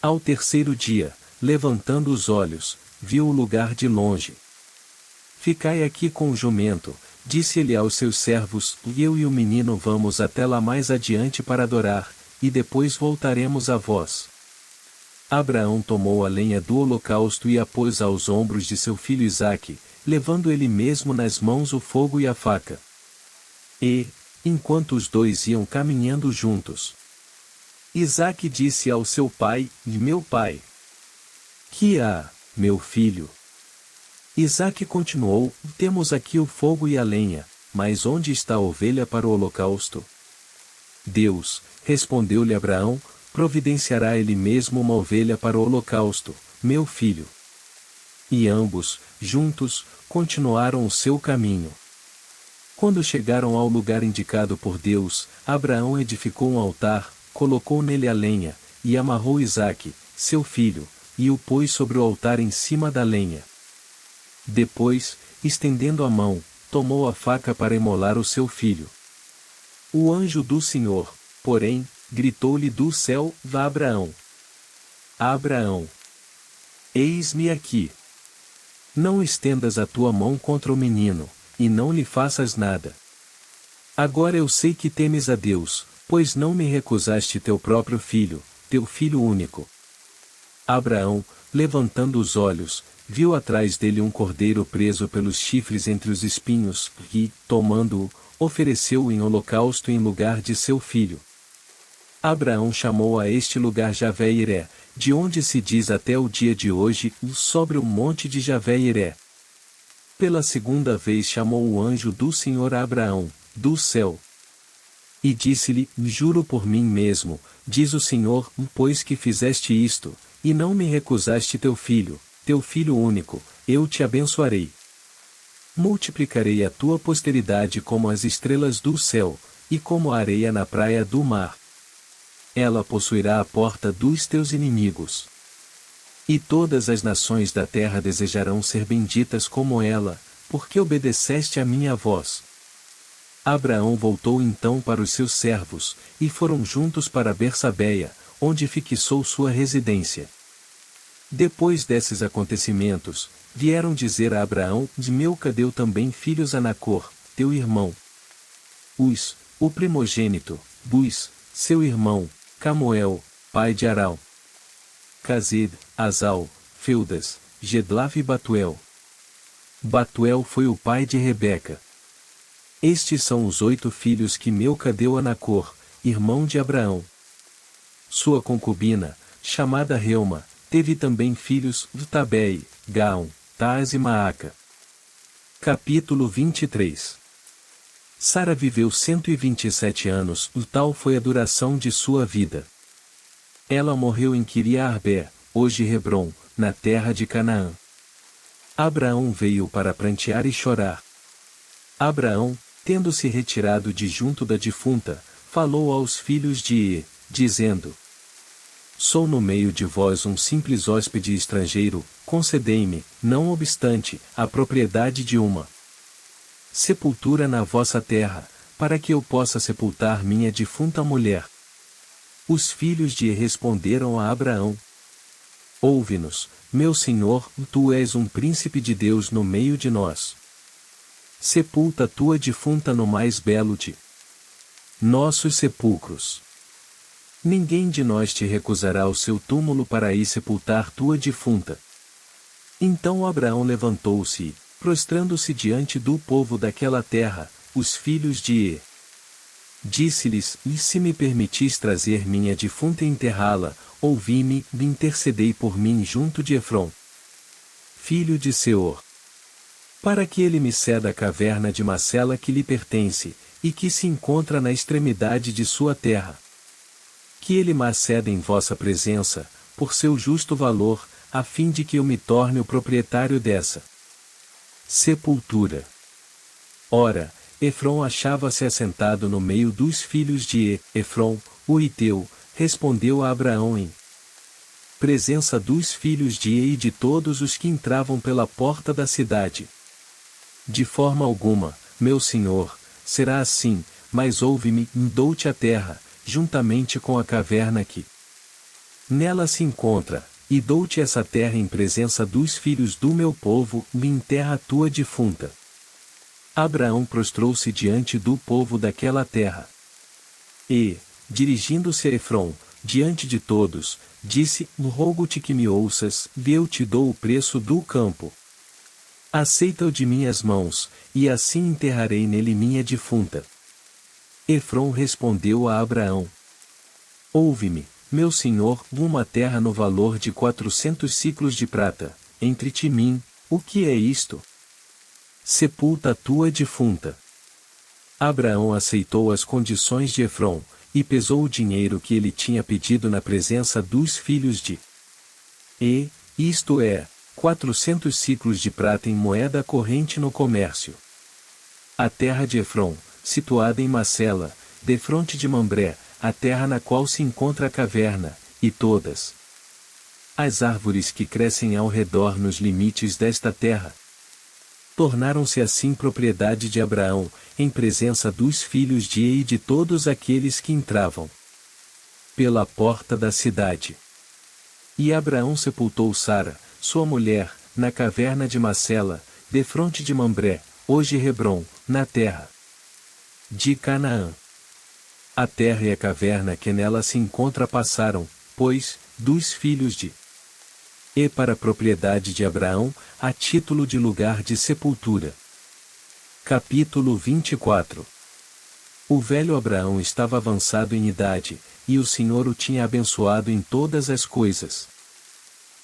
Ao terceiro dia, levantando os olhos, viu o lugar de longe. Ficai aqui com o jumento, disse ele aos seus servos, e eu e o menino vamos até lá mais adiante para adorar, e depois voltaremos a vós. Abraão tomou a lenha do holocausto e a pôs aos ombros de seu filho Isaque, levando ele mesmo nas mãos o fogo e a faca. E, enquanto os dois iam caminhando juntos, Isaque disse ao seu pai: Meu pai. Que há, meu filho? Isaque continuou: Temos aqui o fogo e a lenha, mas onde está a ovelha para o holocausto? Deus, respondeu-lhe Abraão, providenciará ele mesmo uma ovelha para o holocausto, meu filho. E ambos, juntos, continuaram o seu caminho. Quando chegaram ao lugar indicado por Deus, Abraão edificou um altar, colocou nele a lenha, e amarrou Isaque, seu filho, e o pôs sobre o altar em cima da lenha. Depois, estendendo a mão, tomou a faca para imolar o seu filho. O anjo do Senhor, porém, gritou-lhe do céu: Vá, Abraão. Abraão. Eis-me aqui. Não estendas a tua mão contra o menino, e não lhe faças nada. Agora eu sei que temes a Deus, pois não me recusaste teu próprio filho, teu filho único. Abraão, levantando os olhos, viu atrás dele um cordeiro preso pelos chifres entre os espinhos, e, tomando-o, ofereceu-o em holocausto em lugar de seu filho. Abraão chamou a este lugar Javé-Iré, de onde se diz até o dia de hoje, sobre o monte de Javé-Iré. Pela segunda vez chamou o anjo do Senhor a Abraão, do céu. E disse-lhe: Juro por mim mesmo, diz o Senhor, pois que fizeste isto, e não me recusaste teu filho único, eu te abençoarei. Multiplicarei a tua posteridade como as estrelas do céu, e como a areia na praia do mar. Ela possuirá a porta dos teus inimigos. E todas as nações da terra desejarão ser benditas como ela, porque obedeceste a minha voz. Abraão voltou então para os seus servos, e foram juntos para Bersabeia, onde fixou sua residência. Depois desses acontecimentos, vieram dizer a Abraão: De Milca deu também filhos a Nacor, teu irmão. Uz, o primogênito, Buz, seu irmão, Camuel, pai de Aral. Cazed, Azal, Feldas, Gedlav e Batuel. Batuel foi o pai de Rebeca. Estes são os 8 filhos que Milca deu a Nacor, irmão de Abraão. Sua concubina, chamada Reuma, teve também filhos, Tabei, Gaon, Taas e Maaca. Capítulo 23. Sara viveu 127 anos, tal foi a duração de sua vida. Ela morreu em Quiriá-Arbé, hoje Hebrom, na terra de Canaã. Abraão veio para prantear e chorar. Abraão, tendo se retirado de junto da defunta, falou aos filhos de E, dizendo: Sou no meio de vós um simples hóspede estrangeiro, concedei-me, não obstante, a propriedade de uma sepultura na vossa terra, para que eu possa sepultar minha defunta mulher. Os filhos de responderam a Abraão: Ouve-nos, meu senhor, tu és um príncipe de Deus no meio de nós. Sepulta tua defunta no mais belo de nossos sepulcros. Ninguém de nós te recusará o seu túmulo para ir sepultar tua defunta. Então Abraão levantou-se e, prostrando-se diante do povo daquela terra, os filhos de E, disse-lhes: E se me permitis trazer minha defunta e enterrá-la, ouvi-me e intercedei por mim junto de Efrom, filho de Seor, para que ele me ceda a caverna de Macela que lhe pertence, e que se encontra na extremidade de sua terra. Que ele me ceda em vossa presença, por seu justo valor, a fim de que eu me torne o proprietário dessa sepultura. Ora, Efrom achava-se assentado no meio dos filhos de Efrom, o Hiteu, respondeu a Abraão em presença dos filhos de E e de todos os que entravam pela porta da cidade: De forma alguma, meu senhor, será assim, mas ouve-me, dou-te a terra, juntamente com a caverna que nela se encontra, e dou-te essa terra em presença dos filhos do meu povo, e enterra a tua defunta. Abraão prostrou-se diante do povo daquela terra. E, dirigindo-se a Efrom, diante de todos, disse: Rogo-te que me ouças, e eu te dou o preço do campo. Aceita-o de minhas mãos, e assim enterrarei nele minha defunta. Efrom respondeu a Abraão: Ouve-me, meu senhor, uma terra no valor de 400 siclos de prata, entre ti e mim, o que é isto? Sepulta a tua defunta. Abraão aceitou as condições de Efrom, e pesou o dinheiro que ele tinha pedido na presença dos filhos de E, isto é, 400 siclos de prata em moeda corrente no comércio. A terra de Efrom, situada em Macela, defronte de Mambré, a terra na qual se encontra a caverna, e todas as árvores que crescem ao redor nos limites desta terra, tornaram-se assim propriedade de Abraão, em presença dos filhos de E e de todos aqueles que entravam pela porta da cidade. E Abraão sepultou Sara, sua mulher, na caverna de Macela, defronte de Mambré, hoje Hebrom, na terra de Canaã. A terra e a caverna que nela se encontra passaram, pois, dos filhos de E para a propriedade de Abraão, a título de lugar de sepultura. Capítulo 24. O velho Abraão estava avançado em idade, e o Senhor o tinha abençoado em todas as coisas.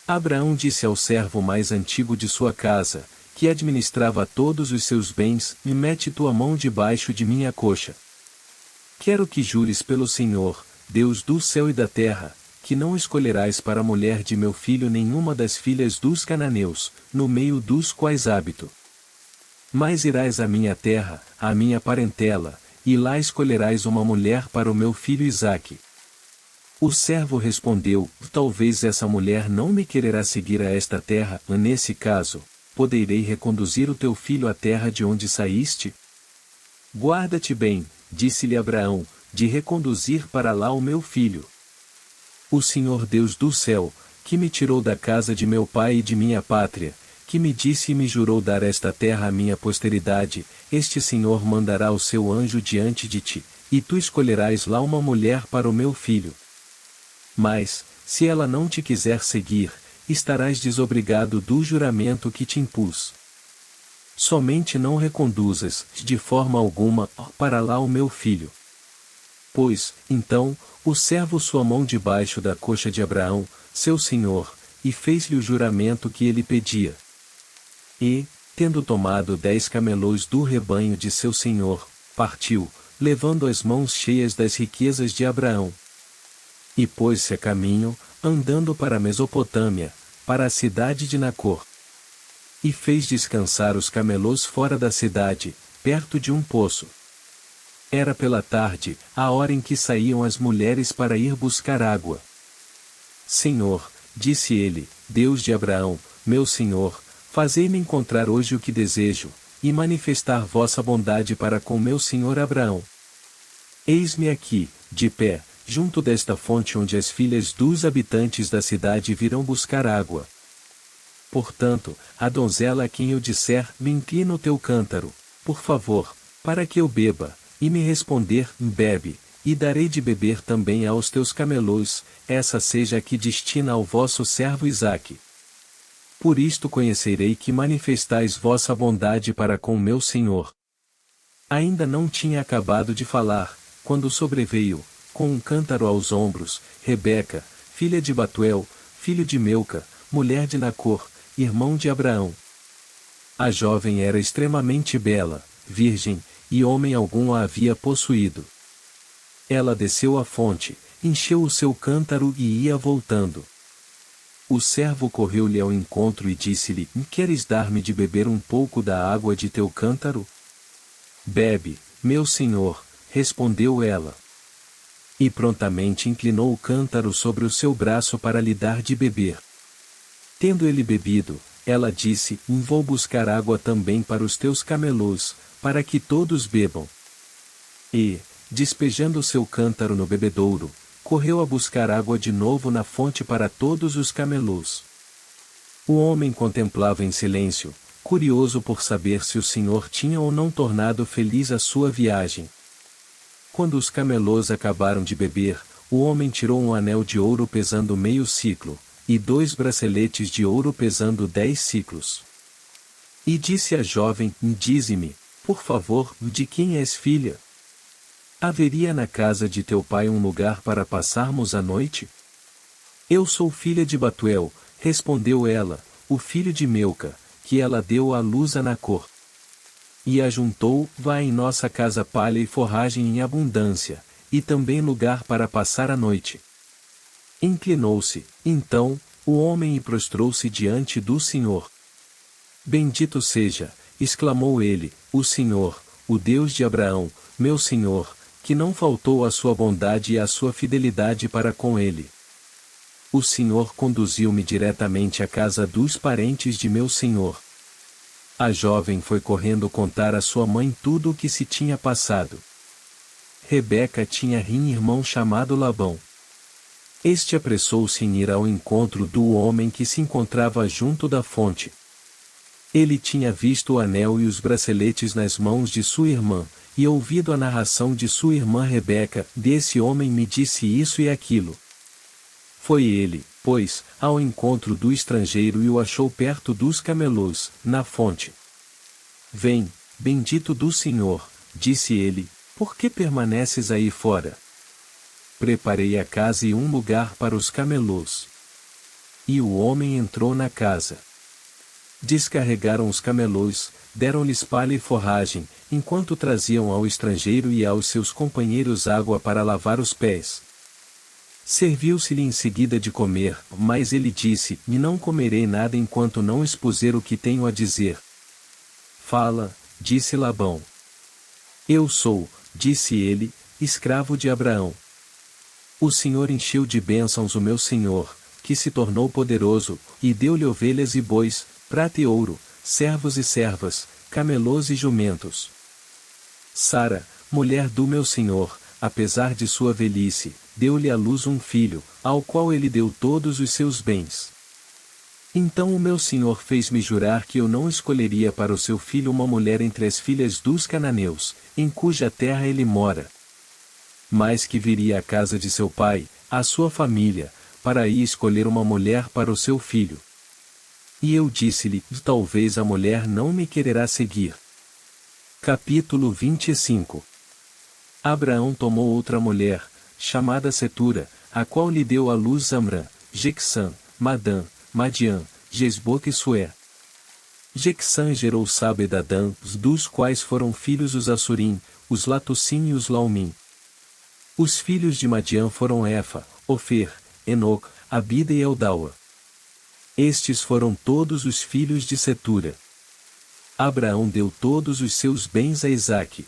Abraão disse ao servo mais antigo de sua casa, que administrava todos os seus bens: Me mete tua mão debaixo de minha coxa. Quero que jures pelo Senhor, Deus do céu e da terra, que não escolherás para mulher de meu filho nenhuma das filhas dos cananeus, no meio dos quais habito. Mas irás à minha terra, à minha parentela, e lá escolherás uma mulher para o meu filho Isaque. O servo respondeu: Talvez essa mulher não me quererá seguir a esta terra, nesse caso, poderei reconduzir o teu filho à terra de onde saíste? Guarda-te bem, disse-lhe Abraão, de reconduzir para lá o meu filho. O Senhor Deus do céu, que me tirou da casa de meu pai e de minha pátria, que me disse e me jurou dar esta terra à minha posteridade, este Senhor mandará o seu anjo diante de ti, e tu escolherás lá uma mulher para o meu filho. Mas, se ela não te quiser seguir, estarás desobrigado do juramento que te impus. Somente não reconduzas, de forma alguma, para lá o meu filho. Pois, então, o servo sua mão debaixo da coxa de Abraão, seu senhor, e fez-lhe o juramento que ele pedia. E, tendo tomado 10 camelôs do rebanho de seu senhor, partiu, levando as mãos cheias das riquezas de Abraão. E pôs-se a caminho, andando para a Mesopotâmia, para a cidade de Nacor. E fez descansar os camelôs fora da cidade, perto de um poço. Era pela tarde, a hora em que saíam as mulheres para ir buscar água. Senhor, disse ele, Deus de Abraão, meu senhor, fazei-me encontrar hoje o que desejo, e manifestar vossa bondade para com meu senhor Abraão. Eis-me aqui, de pé, junto desta fonte onde as filhas dos habitantes da cidade virão buscar água. Portanto, a donzela a quem eu disser, me inclina o teu cântaro, por favor, para que eu beba, e me responder, bebe, e darei de beber também aos teus camelos, essa seja a que destina ao vosso servo Isaque. Por isto conhecerei que manifestais vossa bondade para com meu senhor. Ainda não tinha acabado de falar, quando sobreveio, com um cântaro aos ombros, Rebeca, filha de Batuel, filho de Milca, mulher de Nacor, irmão de Abraão. A jovem era extremamente bela, virgem, e homem algum a havia possuído. Ela desceu à fonte, encheu o seu cântaro e ia voltando. O servo correu-lhe ao encontro e disse-lhe: Queres dar-me de beber um pouco da água de teu cântaro? Bebe, meu senhor, respondeu ela. E prontamente inclinou o cântaro sobre o seu braço para lhe dar de beber. Tendo ele bebido, ela disse: Vou buscar água também para os teus camelos, para que todos bebam. E, despejando o seu cântaro no bebedouro, correu a buscar água de novo na fonte para todos os camelos. O homem contemplava em silêncio, curioso por saber se o senhor tinha ou não tornado feliz a sua viagem. Quando os camelos acabaram de beber, o homem tirou um anel de ouro pesando meio siclo, e 2 braceletes de ouro pesando 10 siclos. E disse à jovem: Dize-me, por favor, de quem és filha? Haveria na casa de teu pai um lugar para passarmos a noite? Eu sou filha de Batuel, respondeu ela, o filho de Milca, que ela deu à luz a Nacor. E ajuntou: Vá em nossa casa palha e forragem em abundância, e também lugar para passar a noite. Inclinou-se, então, o homem e prostrou-se diante do Senhor. Bendito seja, exclamou ele, o Senhor, o Deus de Abraão, meu Senhor, que não faltou a sua bondade e a sua fidelidade para com ele. O Senhor conduziu-me diretamente à casa dos parentes de meu senhor. A jovem foi correndo contar à sua mãe tudo o que se tinha passado. Rebeca tinha irmão chamado Labão. Este apressou-se em ir ao encontro do homem que se encontrava junto da fonte. Ele tinha visto o anel e os braceletes nas mãos de sua irmã, e ouvido a narração de sua irmã Rebeca: Desse homem me disse isso e aquilo. Foi ele, pois, ao encontro do estrangeiro e o achou perto dos camelos, na fonte. Vem, bendito do Senhor, disse ele, por que permaneces aí fora? Preparei a casa e um lugar para os camelos. E o homem entrou na casa. Descarregaram os camelos, deram-lhes palha e forragem, enquanto traziam ao estrangeiro e aos seus companheiros água para lavar os pés. Serviu-se-lhe em seguida de comer, mas ele disse: E não comerei nada enquanto não expuser o que tenho a dizer. Fala, disse Labão. Eu sou, disse ele, escravo de Abraão. O Senhor encheu de bênçãos o meu senhor, que se tornou poderoso, e deu-lhe ovelhas e bois, prata e ouro, servos e servas, camelos e jumentos. Sara, mulher do meu senhor, apesar de sua velhice, deu-lhe à luz um filho, ao qual ele deu todos os seus bens. Então o meu senhor fez-me jurar que eu não escolheria para o seu filho uma mulher entre as filhas dos cananeus, em cuja terra ele mora. Mas que viria à casa de seu pai, à sua família, para aí escolher uma mulher para o seu filho. E eu disse-lhe: Talvez a mulher não me quererá seguir. Capítulo 25. Abraão tomou outra mulher, chamada Setura, a qual lhe deu à luz Zamrã, Jequissã, Madã, Madiã, Jesboque e Sué. Jequissã gerou Saba e Dadã, dos quais foram filhos os Assurim, os Latusim e os Laumim. Os filhos de Madiã foram Efa, Ofer, Enoc, Abida e Eldaua. Estes foram todos os filhos de Setura. Abraão deu todos os seus bens a Isaque.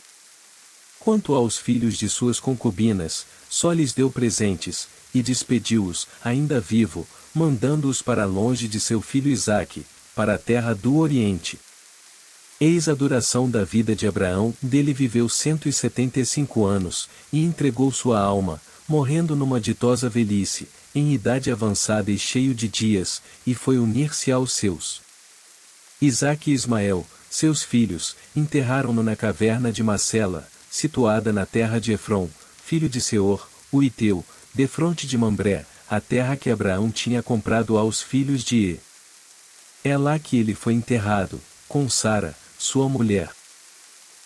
Quanto aos filhos de suas concubinas, só lhes deu presentes, e despediu-os, ainda vivo, mandando-os para longe de seu filho Isaque, para a terra do Oriente. Eis a duração da vida de Abraão, dele viveu 175 anos, e entregou sua alma, morrendo numa ditosa velhice, em idade avançada e cheio de dias, e foi unir-se aos seus. Isaque e Ismael, seus filhos, enterraram-no na caverna de Macela, situada na terra de Efrom, filho de Seor, o Iteu, defronte de Mambré, a terra que Abraão tinha comprado aos filhos de E. É lá que ele foi enterrado, com Sara, sua mulher.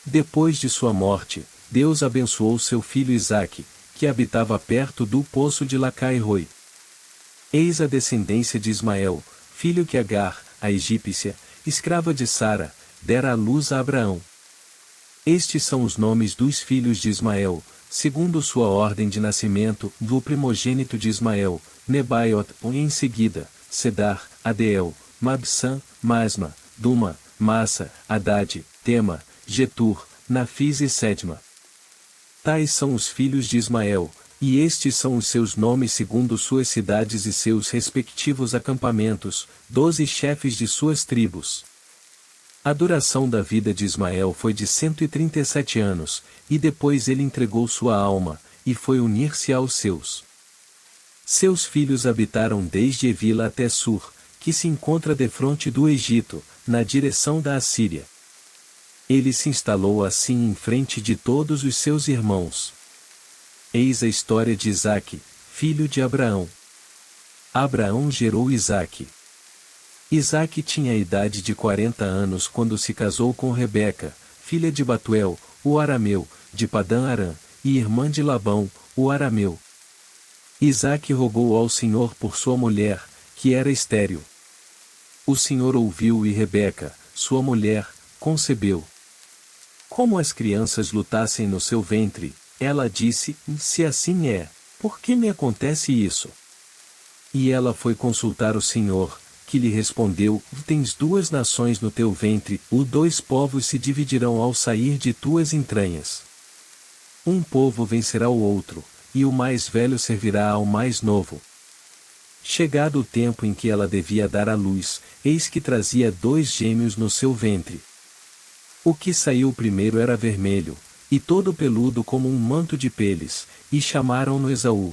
Depois de sua morte, Deus abençoou seu filho Isaque, que habitava perto do poço de Lacai-Roi. Eis a descendência de Ismael, filho que Agar, a egípcia, escrava de Sara, dera à luz a Abraão. Estes são os nomes dos filhos de Ismael, segundo sua ordem de nascimento, do primogênito de Ismael, Nebaiot, e em seguida, Sedar, Adeel, Mabsam, Masma, Duma, Massa, Hadad, Tema, Getur, Nafis e Sedma. Tais são os filhos de Ismael, e estes são os seus nomes segundo suas cidades e seus respectivos acampamentos, 12 chefes de suas tribos. A duração da vida de Ismael foi de 137 anos, e depois ele entregou sua alma, e foi unir-se aos seus. Seus filhos habitaram desde Evila até Sur, que se encontra defronte do Egito, na direção da Assíria. Ele se instalou assim em frente de todos os seus irmãos. Eis a história de Isaque, filho de Abraão. Abraão gerou Isaque. Isaque tinha a idade de 40 anos quando se casou com Rebeca, filha de Batuel, o arameu, de Padã-Arã, e irmã de Labão, o arameu. Isaque rogou ao Senhor por sua mulher, que era estéril. O Senhor ouviu e Rebeca, sua mulher, concebeu. Como as crianças lutassem no seu ventre, ela disse, se assim é, por que me acontece isso? E ela foi consultar o Senhor, que lhe respondeu, tens 2 nações no teu ventre, os 2 povos se dividirão ao sair de tuas entranhas. Um povo vencerá o outro, e o mais velho servirá ao mais novo. Chegado o tempo em que ela devia dar à luz, eis que trazia 2 gêmeos no seu ventre. O que saiu primeiro era vermelho, e todo peludo como um manto de peles, e chamaram-no Esaú.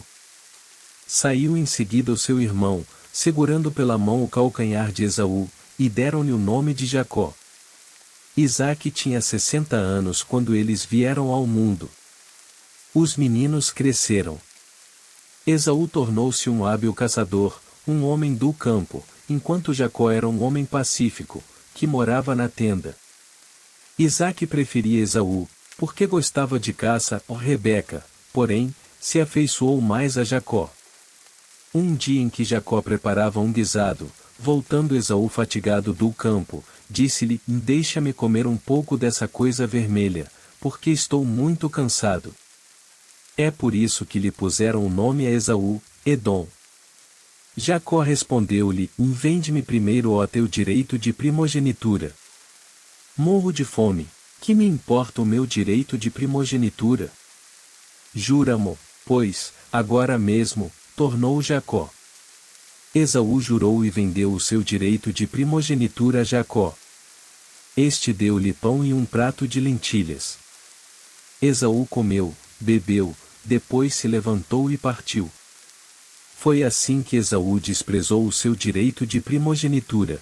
Saiu em seguida o seu irmão, segurando pela mão o calcanhar de Esaú, e deram-lhe o nome de Jacó. Isaque tinha 60 anos quando eles vieram ao mundo. Os meninos cresceram. Esaú tornou-se um hábil caçador, um homem do campo, enquanto Jacó era um homem pacífico, que morava na tenda. Isaque preferia Esaú, porque gostava de caça, Rebeca, porém, se afeiçoou mais a Jacó. Um dia em que Jacó preparava um guisado, voltando Esaú fatigado do campo, disse-lhe, deixa-me comer um pouco dessa coisa vermelha, porque estou muito cansado. É por isso que lhe puseram o nome a Esaú, Edom. Jacó respondeu-lhe, vende-me primeiro o teu direito de primogenitura. Morro de fome, que me importa o meu direito de primogenitura? Jura-mo, pois, agora mesmo, tornou Jacó. Esaú jurou e vendeu o seu direito de primogenitura a Jacó. Este deu-lhe pão e um prato de lentilhas. Esaú comeu, bebeu, depois se levantou e partiu. Foi assim que Esaú desprezou o seu direito de primogenitura.